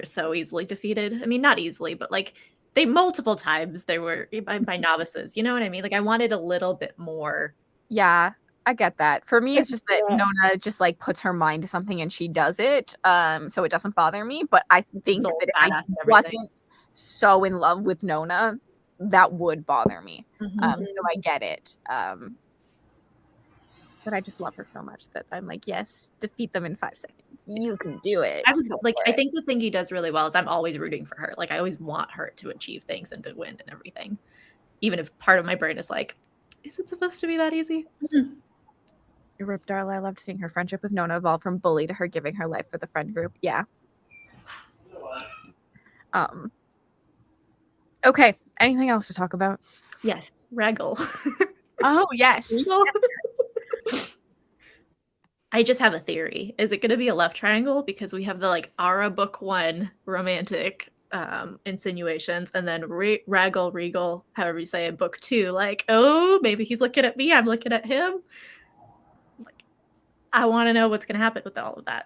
so easily defeated. I mean, not easily, but like they multiple times they were by novices. You know what I mean? Like I wanted a little bit more. Yeah, I get that. For me, it's just that Nona just like puts her mind to something and she does it. So it doesn't bother me. But I think that if I wasn't so in love with Nona, that would bother me. So I get it. But I just love her so much that I'm like, yes, defeat them in 5 seconds. You can do it. I was like, I think the thing he does really well is I'm always rooting for her. Like I always want her to achieve things and to win and everything. Even if part of my brain is like, is it supposed to be that easy? Rip Darla, I loved seeing her friendship with Nona evolve from bully to her giving her life for the friend group. Yeah. Okay. Anything else to talk about? Yes. Regal. Oh, yes. I just have a theory. Is it going to be a love triangle? Because we have the like Ara book 1 romantic insinuations, and then Regal, however you say it, book 2, like, oh, maybe he's looking at me, I'm looking at him. Like, I want to know what's going to happen with all of that.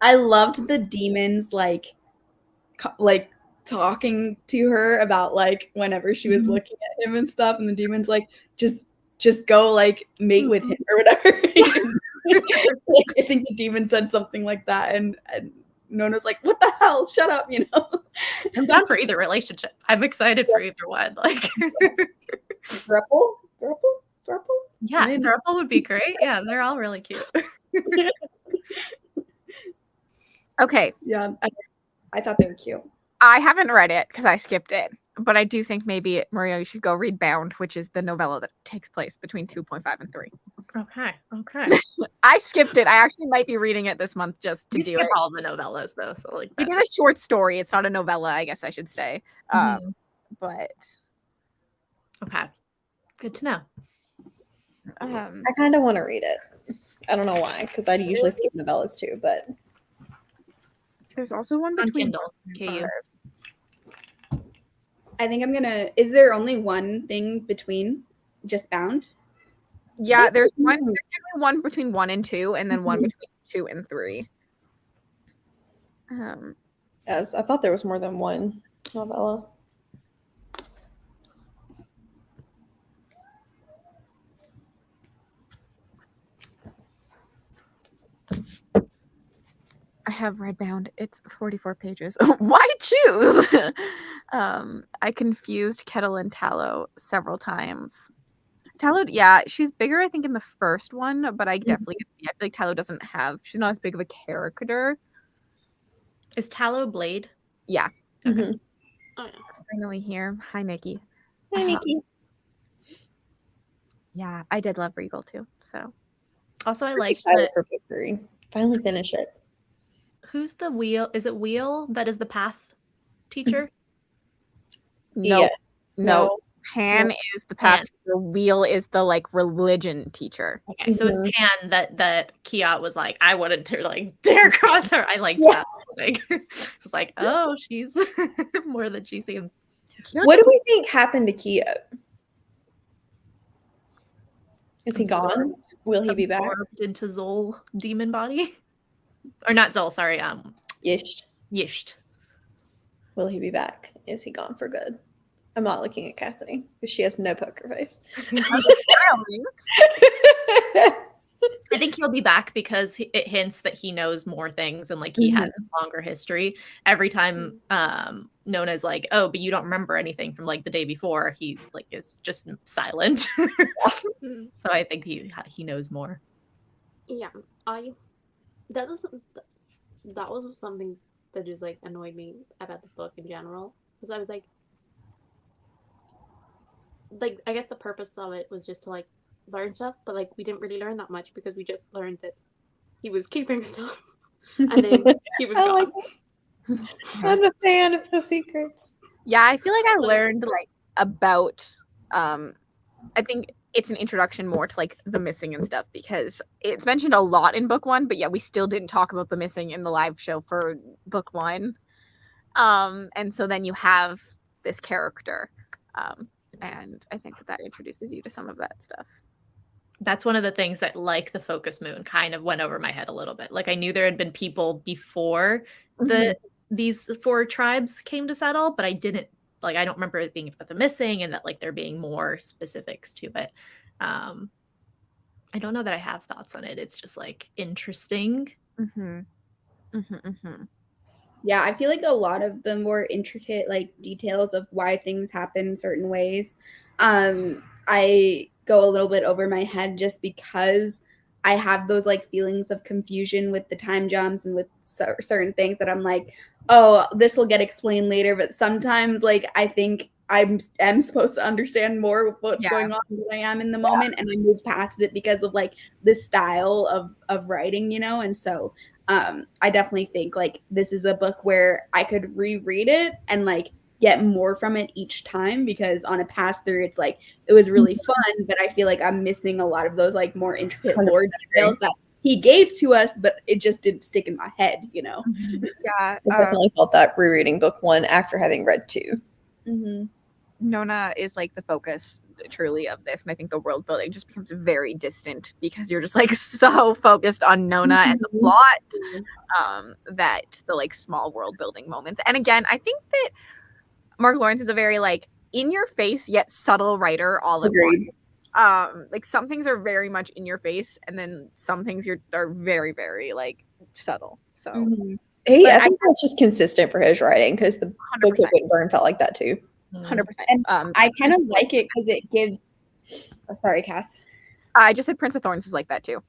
I loved the demons like talking to her about like whenever she was looking at him and stuff, and the demons like just go like mate with him or whatever. I think the demon said something like that, and Nona's like, what the hell? Shut up, you know? I'm down for either relationship. I'm excited for either one. Like Grapple? Yeah, Thruple would be great. Yeah, they're all really cute. Okay. Yeah, I thought they were cute. I haven't read it because I skipped it, but I do think maybe, Maria, you should go read Bound, which is the novella that takes place between 2.5 and 3. Okay. I skipped it. I actually might be reading it this month just to You do skip it. all the novellas though, so like We did a short story. It's not a novella, I guess I should say. But okay, good to know. I kind of want to read it. I don't know why, because I usually skip novellas too. But there's also one On between Kindle. KU. I think I'm gonna. Is there only one thing between just Bound? Yeah, there's generally one between 1 and 2, and then one between 2 and 3. yes, I thought there was more than one novella. I have read Bound. It's 44 pages. Why choose? I confused Kettle and Tallow several times. Tallow, yeah, she's bigger, I think, in the first one, but I definitely can see. I feel like Tallow doesn't have. She's not as big of a character. Is Tallow Blade? Yeah. Okay. Mhm. Oh yeah. Finally here. Hi, Nikki. Hi, Nikki. Yeah, I did love Regal too. So Also, I Pretty liked excited that. for book 3. Finally finish it. Who's the Wheel? Is it Wheel that is the path teacher? no, Yes. no. Pan No. is the path. Pan. The Wheel is the like religion teacher. Okay, so it's Pan that Kiat was like, I wanted to like dare cross her. I liked that. Like, I was like, oh, she's more than she seems. What do we think happened to Kia? Is he gone? Will he be back? Absorbed into Zol demon body, or not Zol? Sorry, Yish. Yisht. Will he be back? Is he gone for good? I'm not looking at Cassidy because she has no poker face. I think he'll be back because it hints that he knows more things and like he has a longer history. Every time Nona's like, oh, but you don't remember anything from like the day before, he like is just silent. So I think he knows more. Yeah, that was something that just like annoyed me about the book in general, because I was like I guess the purpose of it was just to like learn stuff, but like we didn't really learn that much because we just learned that he was keeping stuff and then he was I gone. like I'm a fan of the secrets. Yeah, I feel like I learned like about I think it's an introduction more to like the missing and stuff, because it's mentioned a lot in book 1, but yeah, we still didn't talk about the missing in the live show for book 1. And so then you have this character. And I think that introduces you to some of that stuff. That's one of the things that, like the focus moon, kind of went over my head a little bit. Like I knew there had been people before these 4 tribes came to settle, but I didn't I don't remember it being about the missing and that like there being more specifics to it. I don't know that I have thoughts on it. It's just like interesting. Yeah, I feel like a lot of the more intricate like details of why things happen certain ways, I go a little bit over my head just because I have those like feelings of confusion with the time jumps and with certain things that I'm like, oh, this will get explained later. But sometimes like I think I am supposed to understand more of what's going on than I am in the moment, and I move past it because of like the style of writing, you know. And so I definitely think like this is a book where I could reread it and like get more from it each time, because on a pass through it's like it was really fun, but I feel like I'm missing a lot of those like more intricate lore details that he gave to us, but it just didn't stick in my head, you know. Yeah, I definitely felt that rereading book 1 after having read 2. Nona is like the focus truly of this, and I think the world building just becomes very distant because you're just like so focused on Nona and the plot that the like small world building moments. And again, I think that Mark Lawrence is a very like in your face yet subtle writer all at once. Like some things are very much in your face, and then some things are very, very like subtle. So Hey, I think that's just consistent for his writing, because the book of Wittenburn felt like that too. 100%. And I kind of like it because it gives. Oh, sorry, Cass. I just said Prince of Thorns is like that too.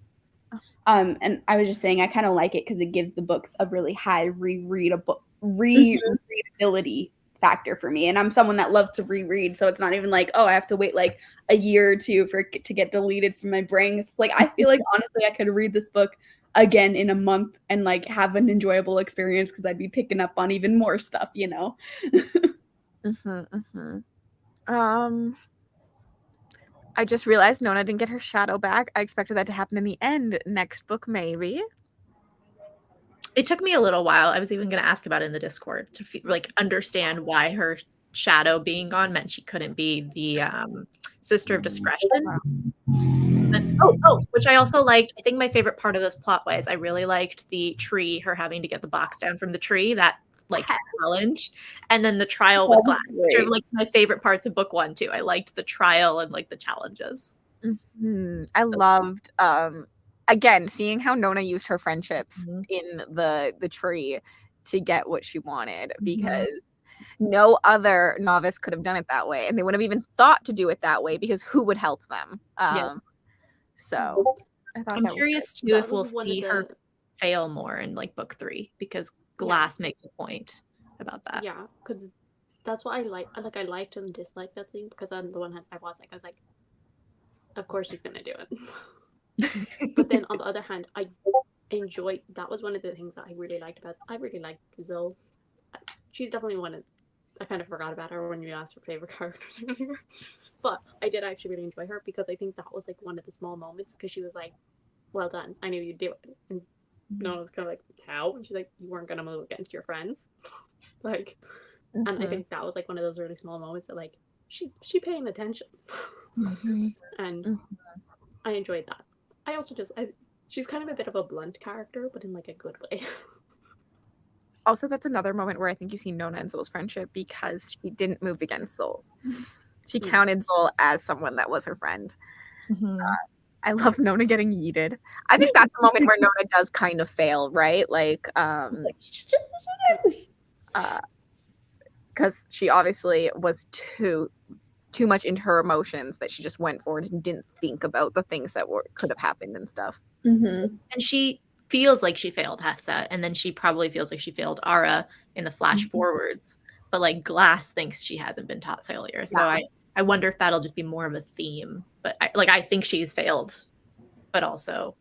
And I was just saying I kind of like it because it gives the books a really high rereadability factor for me. And I'm someone that loves to reread, so it's not even like, oh, I have to wait like a year or two for it to get deleted from my brain. It's like I feel like honestly I could read this book again in a month and like have an enjoyable experience because I'd be picking up on even more stuff, you know. I just realized Nona didn't get her shadow back. I expected that to happen in the end. Next book, maybe. It took me a little while. I was even going to ask about it in the Discord to like understand why her shadow being gone meant she couldn't be the Sister of Discretion. And, which I also liked. I think my favorite part of this plot was I really liked the tree, her having to get the box down from the tree, that like challenge, and then the trial with glass, which are like my favorite parts of book 1 too. I liked the trial and like the challenges. I loved again seeing how Nona used her friendships in the tree to get what she wanted, because no other novice could have done it that way, and they would have even thought to do it that way because who would help them? So I thought I'm curious too if we'll see her fail more in like book 3, because Glass makes a point about that. Yeah, because that's what I like. I liked and disliked that scene, because on the one hand I was like, of course she's gonna do it. But then on the other hand, I enjoyed, that was one of the things that I really liked Zoe. She's definitely one of, I kind of forgot about her when you asked for favorite characters earlier. But I did actually really enjoy her, because I think that was like one of the small moments, because she was like, well done, I knew you'd do it. And Nona was kind of like, how? And she's like, you weren't gonna move against your friends. Like, and I think that was like one of those really small moments that like she paying attention. And I enjoyed that. I also she's kind of a bit of a blunt character, but in like a good way. Also, that's another moment where I think you see Nona and Zol's friendship, because she didn't move against Zol. She counted Zol as someone that was her friend. I love Nona getting yeeted. I think that's the moment where Nona does kind of fail, right? Like, because she obviously was too much into her emotions, that she just went forward and didn't think about the things that could have happened and stuff. And she feels like she failed Hessa, and then she probably feels like she failed Ara in the flash forwards. But like Glass thinks she hasn't been taught failure, so I wonder if that'll just be more of a theme. But I think she's failed, but also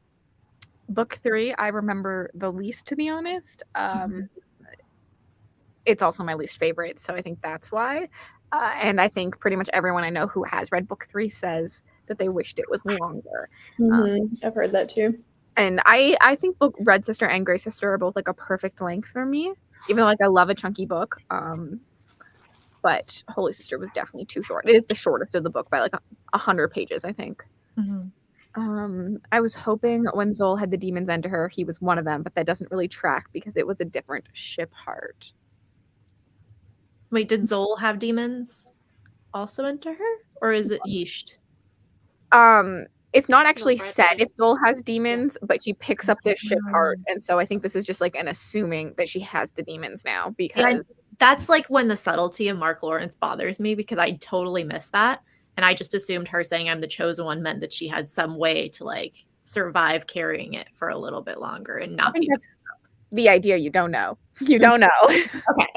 book 3 I remember the least, to be honest. It's also my least favorite, so I think that's why. And I think pretty much everyone I know who has read book 3 says that they wished it was longer. I've heard that too. And I think book Red Sister and Grey Sister are both like a perfect length for me, even though like I love a chunky book. But Holy Sister was definitely too short. It is the shortest of the book by like 100 pages, I think. I was hoping when Zol had the demons enter her, he was one of them, but that doesn't really track because it was a different ship heart. Wait, did Zol have demons also enter her? Or is it Yeast? It's not actually said if Zol has demons, but she picks up this ship heart, and so I think this is just like an assuming that she has the demons now, because that's like when the subtlety of Mark Lawrence bothers me, because I totally missed that, and I just assumed her saying I'm the chosen one meant that she had some way to like survive carrying it for a little bit longer and not be the idea. You don't know. You don't know.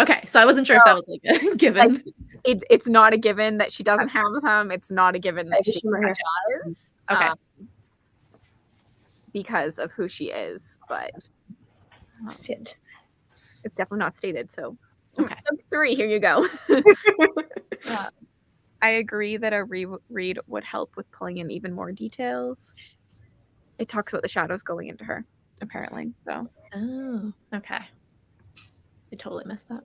Okay. So I wasn't sure if that was like a given. Like, it's not a given that she doesn't have them. It's not a given that she does. Okay. Because of who she is, but Sit. It's definitely not stated. So, okay. Book 3. Here you go. I agree that a reread would help with pulling in even more details. It talks about the shadows going into her, apparently. So. Oh, okay. I totally missed that.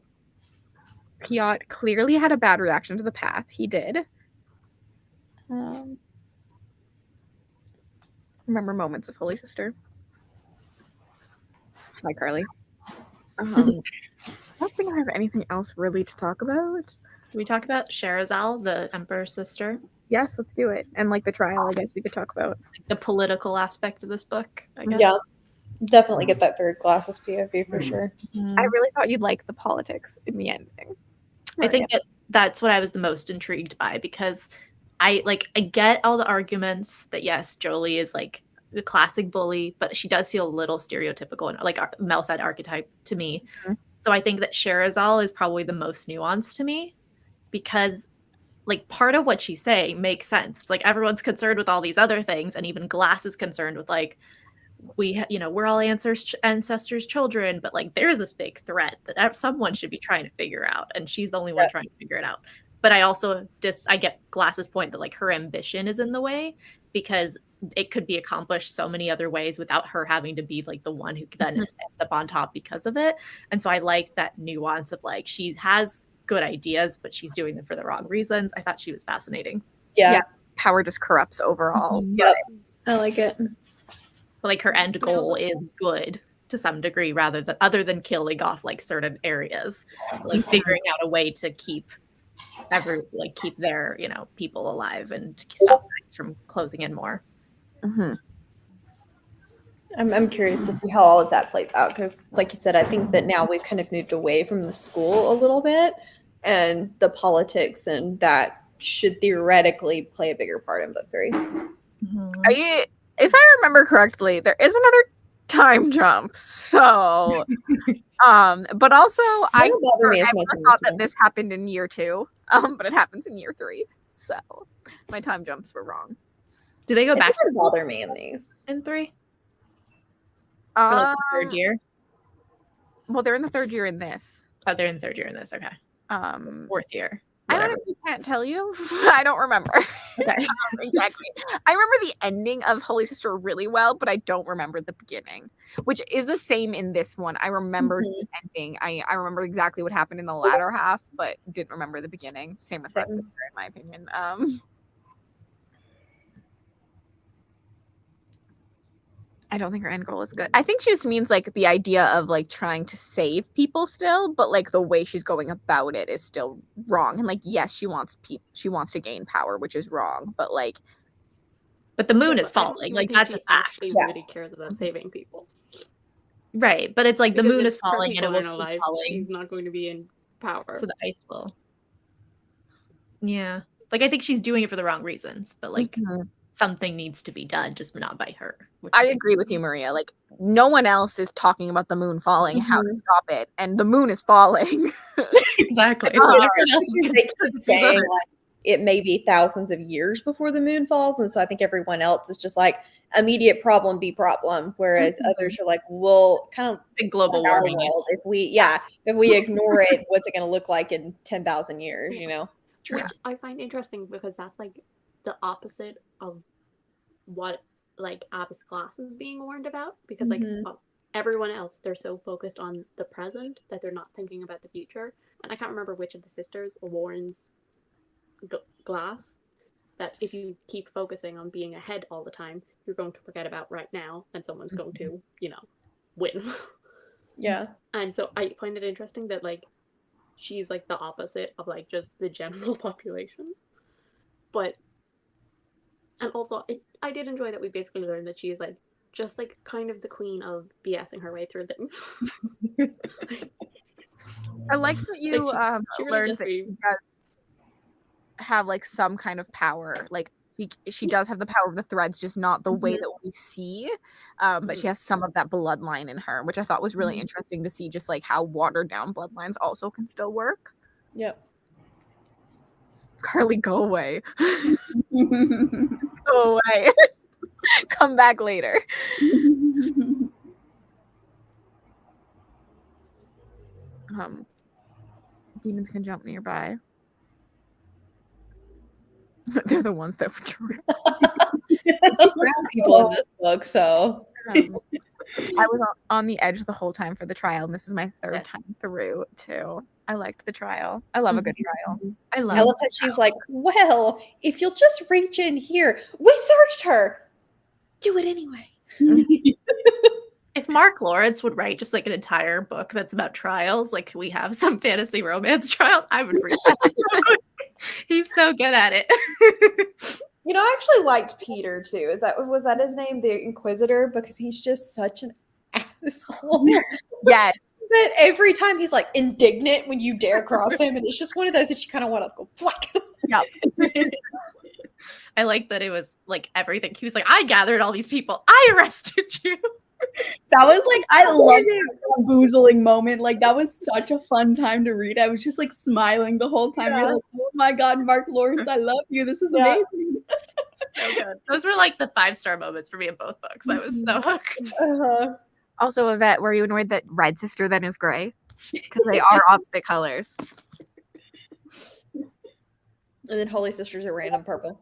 Piot clearly had a bad reaction to the path. He did. Remember moments of Holy Sister. Hi, Carly. I don't think I have anything else really to talk about. Can we talk about Sherazal, the Emperor's sister? Yes, let's do it. And like the trial, I guess we could talk about. The political aspect of this book, I guess. Yeah. Definitely get that third glasses POV for sure. I really thought you'd like the politics in the ending. I think that's what I was the most intrigued by, because I get all the arguments that yes, Jolie is like the classic bully, but she does feel a little stereotypical and like Mel said, archetype to me. Mhm. So I think that Sherazal is probably the most nuanced to me because like part of what she's saying makes sense. It's like everyone's concerned with all these other things, and even Glass is concerned with like we're all ancestors' children, but like there's this big threat that someone should be trying to figure out, and she's the only one trying to figure it out. But I also I get Glass's point that like her ambition is in the way because it could be accomplished so many other ways without her having to be like the one who then ends up on top because of it. And so I like that nuance of like she has good ideas, but she's doing them for the wrong reasons. I thought she was fascinating. Yeah. Power just corrupts overall. Yep. I like it. But like her end goal is good to some degree, rather than other than killing off like certain areas, like figuring out a way to keep their people alive and stop things from closing in more. Mm-hmm. I'm curious to see how all of that plays out because, like you said, I think that now we've kind of moved away from the school a little bit, and the politics and that should theoretically play a bigger part in book 3. Mm-hmm. If I remember correctly, there is another time jump. So, but also I thought that this happened in year 2, but it happens in year 3. So my time jumps were wrong. Do they go back to bother me in these in 3? For like the 3rd year? Well, they're in the 3rd year in this. Oh, they're in the 3rd year in this. Okay. 4th year. Whatever. I honestly can't tell you. I don't remember. Okay. Exactly. I remember the ending of Holy Sister really well, but I don't remember the beginning, which is the same in this one. I remember the ending. I remember exactly what happened in the latter half, but didn't remember the beginning. Same with Red Sister, in my opinion. I don't think her end goal is good. I think she just means like the idea of like trying to save people still, but like the way she's going about it is still wrong. And like, yes, she wants to gain power, which is wrong, but like, but the moon is falling. Like that's a fact. She really cares about saving people, right? But it's like because the moon is falling, and it will keep falling. She's not going to be in power, so the ice will. Yeah, like I think she's doing it for the wrong reasons, but like. Something needs to be done, just not by her. I agree with you, Maria. Like, no one else is talking about the moon falling, how to stop it, and the moon is falling. Exactly. They keep saying like it may be thousands of years before the moon falls, and so I think everyone else is just like immediate problem be problem, whereas others are like, well, kind of big global warming. If we ignore it, what's it going to look like in 10,000 years? Which I find interesting because that's like the opposite of what like Abbas Glass is being warned about, because like everyone else, they're so focused on the present that they're not thinking about the future. And I can't remember which of the sisters warns Glass that if you keep focusing on being ahead all the time, you're going to forget about right now, and someone's going to win. Yeah. And so I find it interesting that like she's like the opposite of like just the general population. But and also I did enjoy that we basically learned that she's like just like kind of the queen of BSing her way through things. I liked that you she learned that she does have like some kind of power. Like she does have the power of the threads, just not the way that we see. But she has some of that bloodline in her, which I thought was really interesting to see, just like how watered down bloodlines also can still work. Yep. Carly, go away. Go away. Come back later. Demons can jump nearby. They're the ones that were drowned. People in this book, so I was on the edge the whole time for the trial, and this is my 3rd time through too. I liked the trial. I love a good trial. I love how she's like, well, if you'll just reach in here. We searched her. Do it anyway. If Mark Lawrence would write just like an entire book that's about trials, like we have some fantasy romance trials, I would read that. He's so good at it. I actually liked Peter too. Was that his name, the Inquisitor? Because he's just such an asshole. Yes. But every time he's like indignant when you dare cross him, and it's just one of those that you kind of want to go fuck. Yep. I like that it was like everything. He was like, I gathered all these people. I arrested you. That was like, I love that bamboozling moment. Like, that was such a fun time to read. I was just like smiling the whole time. You're like, oh my God, Mark Lawrence, I love you. This is amazing. So good. Those were like the 5-star moments for me in both books. I was so hooked. Also, Yvette, were you annoyed that Red Sister then is gray? Because they are opposite colors. And then Holy Sisters are random purple.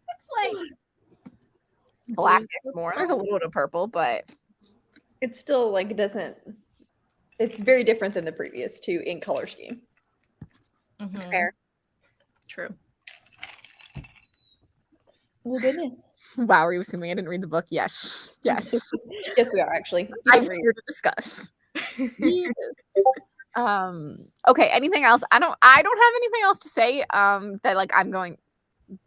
It's like, Black is more. There's a little bit of purple, but It's still like it doesn't. It's very different than the previous two in color scheme. fair. True. Well, goodness. Wow, are you assuming I didn't read the book? Yes. Yes. Yes, we are actually. I'm here to discuss. Okay, anything else? I don't have anything else to say that like I'm going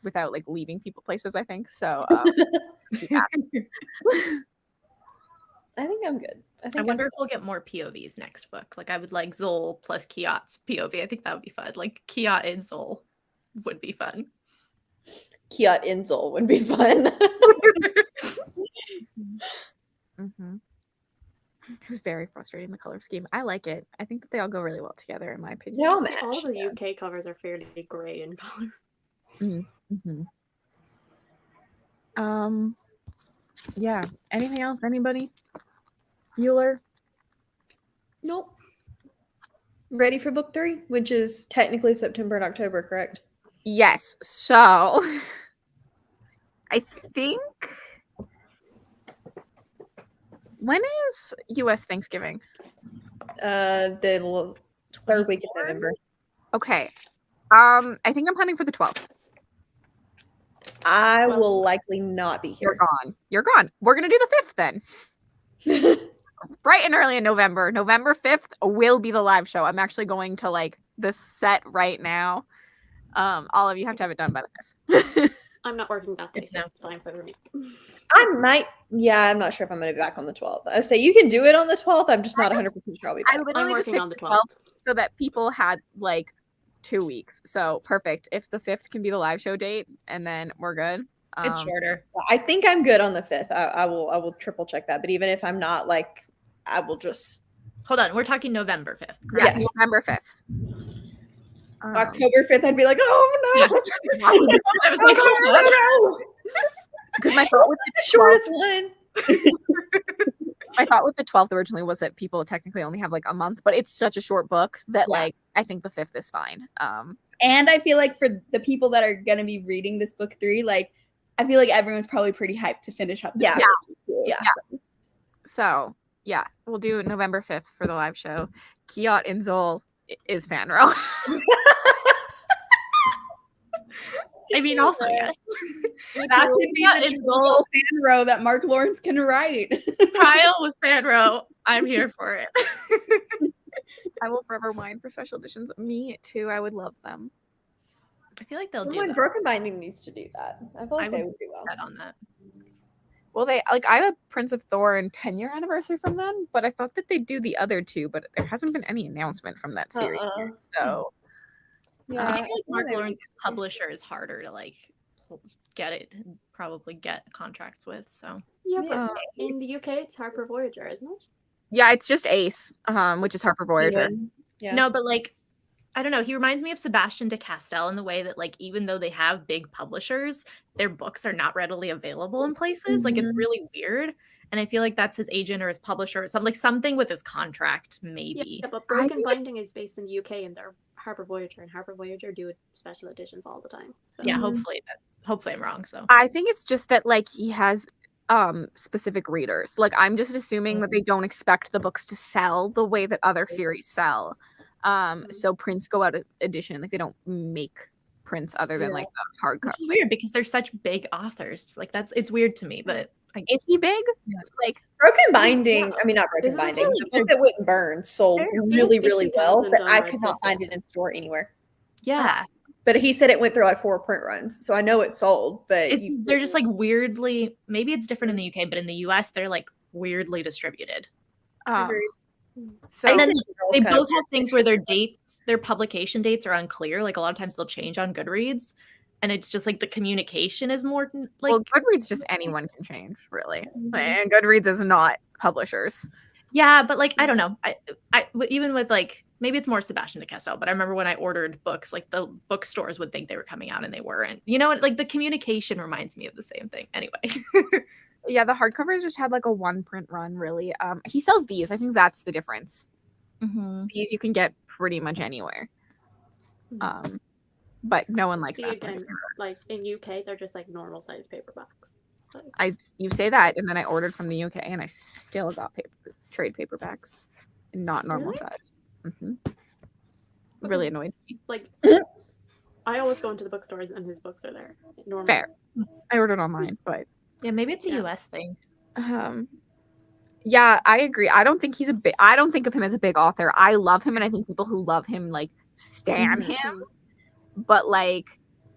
without like leaving people places, I think. So yeah. I think I'm good. I wonder if we'll get more POVs next book. Like I would like Zol plus Kiat's POV. I think that would be fun. Like Kiat and Zol would be fun. Kiat Inzol would be fun. It was very frustrating, the color scheme. I like it. I think that they all go really well together, in my opinion. They all match. All the UK covers are fairly grey in color. Yeah. Anything else? Anybody? Euler? Nope. Ready for book 3, which is technically September and October, correct? Yes. So I think when is US Thanksgiving? The third week of November. Okay. I think I'm planning for the 12th. I will likely not be You're here. gone. You're gone. We're gonna do the 5th then. Bright and early in November. November 5th will be the live show. I'm actually going to like the set right now. All of you have to have it done by the 5th. I'm not working that day. Good to know. So it's fine for me. I might. Yeah, I'm not sure if I'm going to be back on the 12th. I would say you can do it on the 12th. I'm just not 100% sure I'll be back. I literally I'm just working picked on the the 12th 12th. so that people had like 2 weeks. So perfect. If the 5th can be the live show date, and then we're good. It's shorter. I think I'm good on the 5th. I will triple check that. But even if I'm not, like, I will just. Hold on. We're talking November 5th. Yeah, Correct? Yes. November 5th. October 5th, I'd be like, oh no. I was like, hold on. no. Because my thought with The shortest one. my thought with the 12th originally was that people technically only have like a month, but it's such a short book that like I think the 5th is fine. And I feel like for the people that are going to be reading this book 3, like, I feel like everyone's probably pretty hyped to finish up. Yeah. Yeah. So yeah, we'll do November 5th for the live show. Kiat and Zol is fan row. I mean, also, yes. That could be Yeah, the it's Zol fan row that Mark Lawrence can write. Trial with fan row. I'm here for it. I will forever whine for special editions. Me too. I would love them. I feel like they'll do Someone that. Broken Binding needs to do that. I feel like I they would would do well. Bet on that. Well, they like I have a Prince of Thorn 10-year anniversary from them, but I thought that they'd do the other two, but there hasn't been any announcement from that series. So Yeah, I feel like Mark they would Lawrence's do. publisher is harder to like get it and probably get contracts with. So Yeah, Yeah, but in the UK, it's Harper Voyager, isn't it? yeah, it's just Ace, which is Harper Voyager. Yeah. no, but like I don't know. He reminds me of Sebastian de Castell in the way that like even though they have big publishers, their books are not readily available in places. Like it's really weird. And I feel like that's his agent or his publisher or something, like something with his contract, maybe. Yeah, but Broken Binding is based in the UK and they're Harper Voyager, and Harper Voyager do special editions all the time. So. Yeah, hopefully I'm wrong. So I think it's just that like he has specific readers. Like I'm just assuming that they don't expect the books to sell the way that other series sell. So prints go out of edition. Like they don't make prints other than like the hardcover. which is weird because they're such big authors. Like it's weird to me, but Is he big? Yeah. Like Broken Binding, I mean, not Broken Isn't it Binding, really the book that wouldn't burn sold They're really, really well, 50,000 but on I Red could not Sister. find it in store anywhere. yeah. But he said it went through like 4 print runs, so I know it sold. But They're just like weirdly, maybe it's different in the UK, but in the US they're like weirdly distributed. so And then Girls they kind of both have things where their dates their publication dates are unclear. Like a lot of times they'll change on Goodreads, and it's just like the communication is more like. Well, Goodreads just anyone can change, really, and Goodreads is not publishers. Yeah, but like I don't know. Even with like maybe it's more Sebastian de Castell, but I remember when I ordered books, like the bookstores would think they were coming out and they weren't. You know, like the communication reminds me of the same thing. Anyway. Yeah, the hardcovers just had like a 1-print run, really. He sells these. I think that's the difference. These you can get pretty much anywhere. But no one likes See, again, like in UK, they're just like normal size paperbacks. You say that, and then I ordered from the UK, and I still got trade paperbacks, not normal size. Really annoyed me. Like, I always go into the bookstores, and his books are there. Normal. Fair. I ordered online, but yeah, maybe it's a US thing. Yeah, I agree. I don't think he's I don't think of him as a big author. I love him, and I think people who love him like stan him. But like,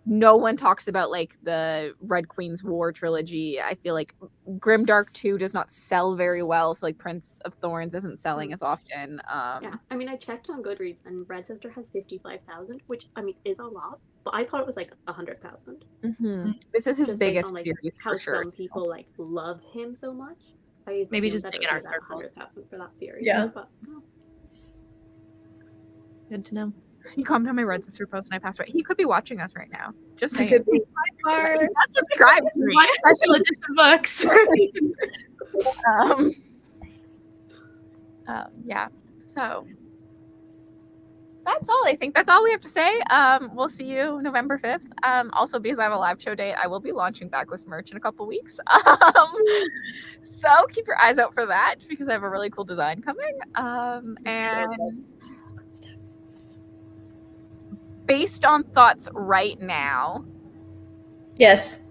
no one talks about like the Red Queen's War trilogy. I feel like Grimdark 2 does not sell very well, so like Prince of Thorns isn't selling as often. Yeah, I mean, I checked on Goodreads, and Red Sister has 55,000, which I mean is a lot, but I thought it was like 100,000. This is his Just biggest on, like, series how for sure. some people like love him so much. Maybe just big in our circles. 100,000 for that series. Yeah. But, Good to know. He commented on my Red Sister post and I passed away. He could be watching us right now. Just saying. Could be. Subscribe to me. Special edition books. Yeah. So that's all. I think that's all we have to say. We'll see you November 5th. Also, because I have a live show date, I will be launching Backlist merch in a couple weeks. So keep your eyes out for that because I have a really cool design coming. And based on thoughts right now, Yes.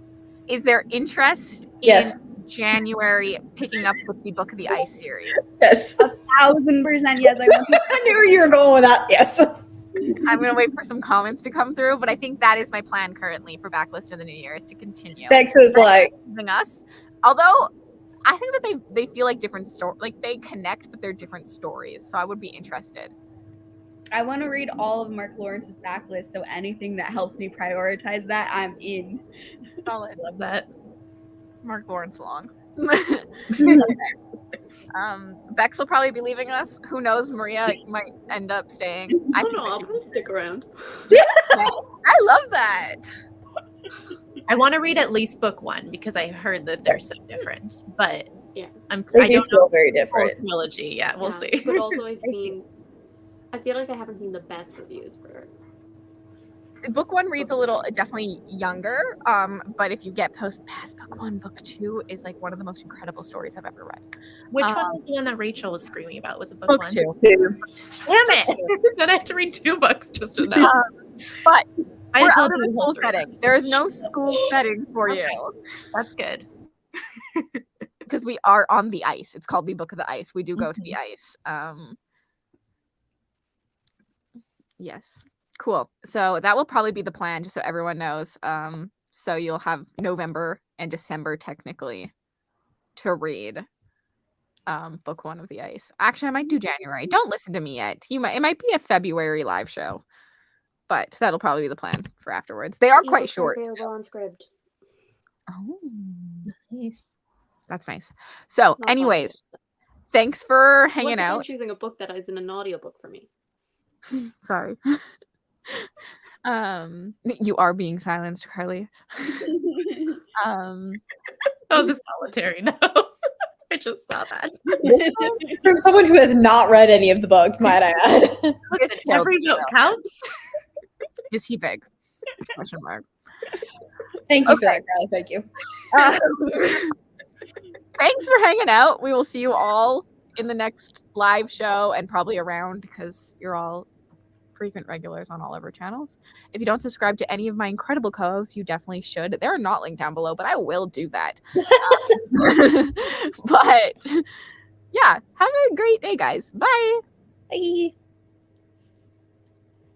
is there interest Yes. in January picking up with the Book of the Ice series? Yes. 1,000% yes. I knew you were going with that. Yes. I'm going to wait for some comments to come through, but I think that is my plan currently for Backlist in the new year is to continue. Bex is like, Us. Although I think that they feel like different stories, like they connect, but they're different stories. So I would be interested. I want to read all of Mark Lawrence's Backlist, so anything that helps me prioritize that, I'm in. Solid. Love that. Mark Lawrence long. Bex will probably be leaving us. Who knows? Maria might end up staying. I don't know. I'll probably stick around. I love that. I want to read at least book 1 because I heard that they're so different. But yeah, I they do don't feel know very the whole different. trilogy. Yeah, we'll see. But also, I feel like I haven't seen the best reviews for Book 1 reads a little definitely younger, but if you get past book 1, book 2 is like one of the most incredible stories I've ever read. Which one was the one that Rachel was screaming about? Was it book Book 1? 2. Damn it! Then I have to read 2 books just to know. But I we're just out want of to the school setting. There is no school setting for you. That's good. Because we are on the ice. It's called the Book of the Ice. We do go to the ice. Yes. Cool. So that will probably be the plan, just so everyone knows. So you'll have November and December technically to read book 1 of the Ice. Actually, I might do January. Don't listen to me yet. It might be a February live show, but that'll probably be the plan for afterwards. They are quite short. Available on Scribd. Oh, Nice. that's nice. So, Not anyways, thanks for hanging Once again, out. choosing a book that is in an audiobook for me. Sorry. You are being silenced, Carly. Oh, the solitary. No. I just saw that. From someone who has not read any of the books, might I add. Listen, every vote counts. Is he big? Question mark. Thank you for that, Carly. Thank you. Thanks for hanging out. We will see you all in the next live show and probably around because you're all frequent regulars on all of our channels. If you don't subscribe to any of my incredible co-hosts, you definitely should. They're not linked down below, but I will do that. But yeah, have a great day, guys. Bye. Bye.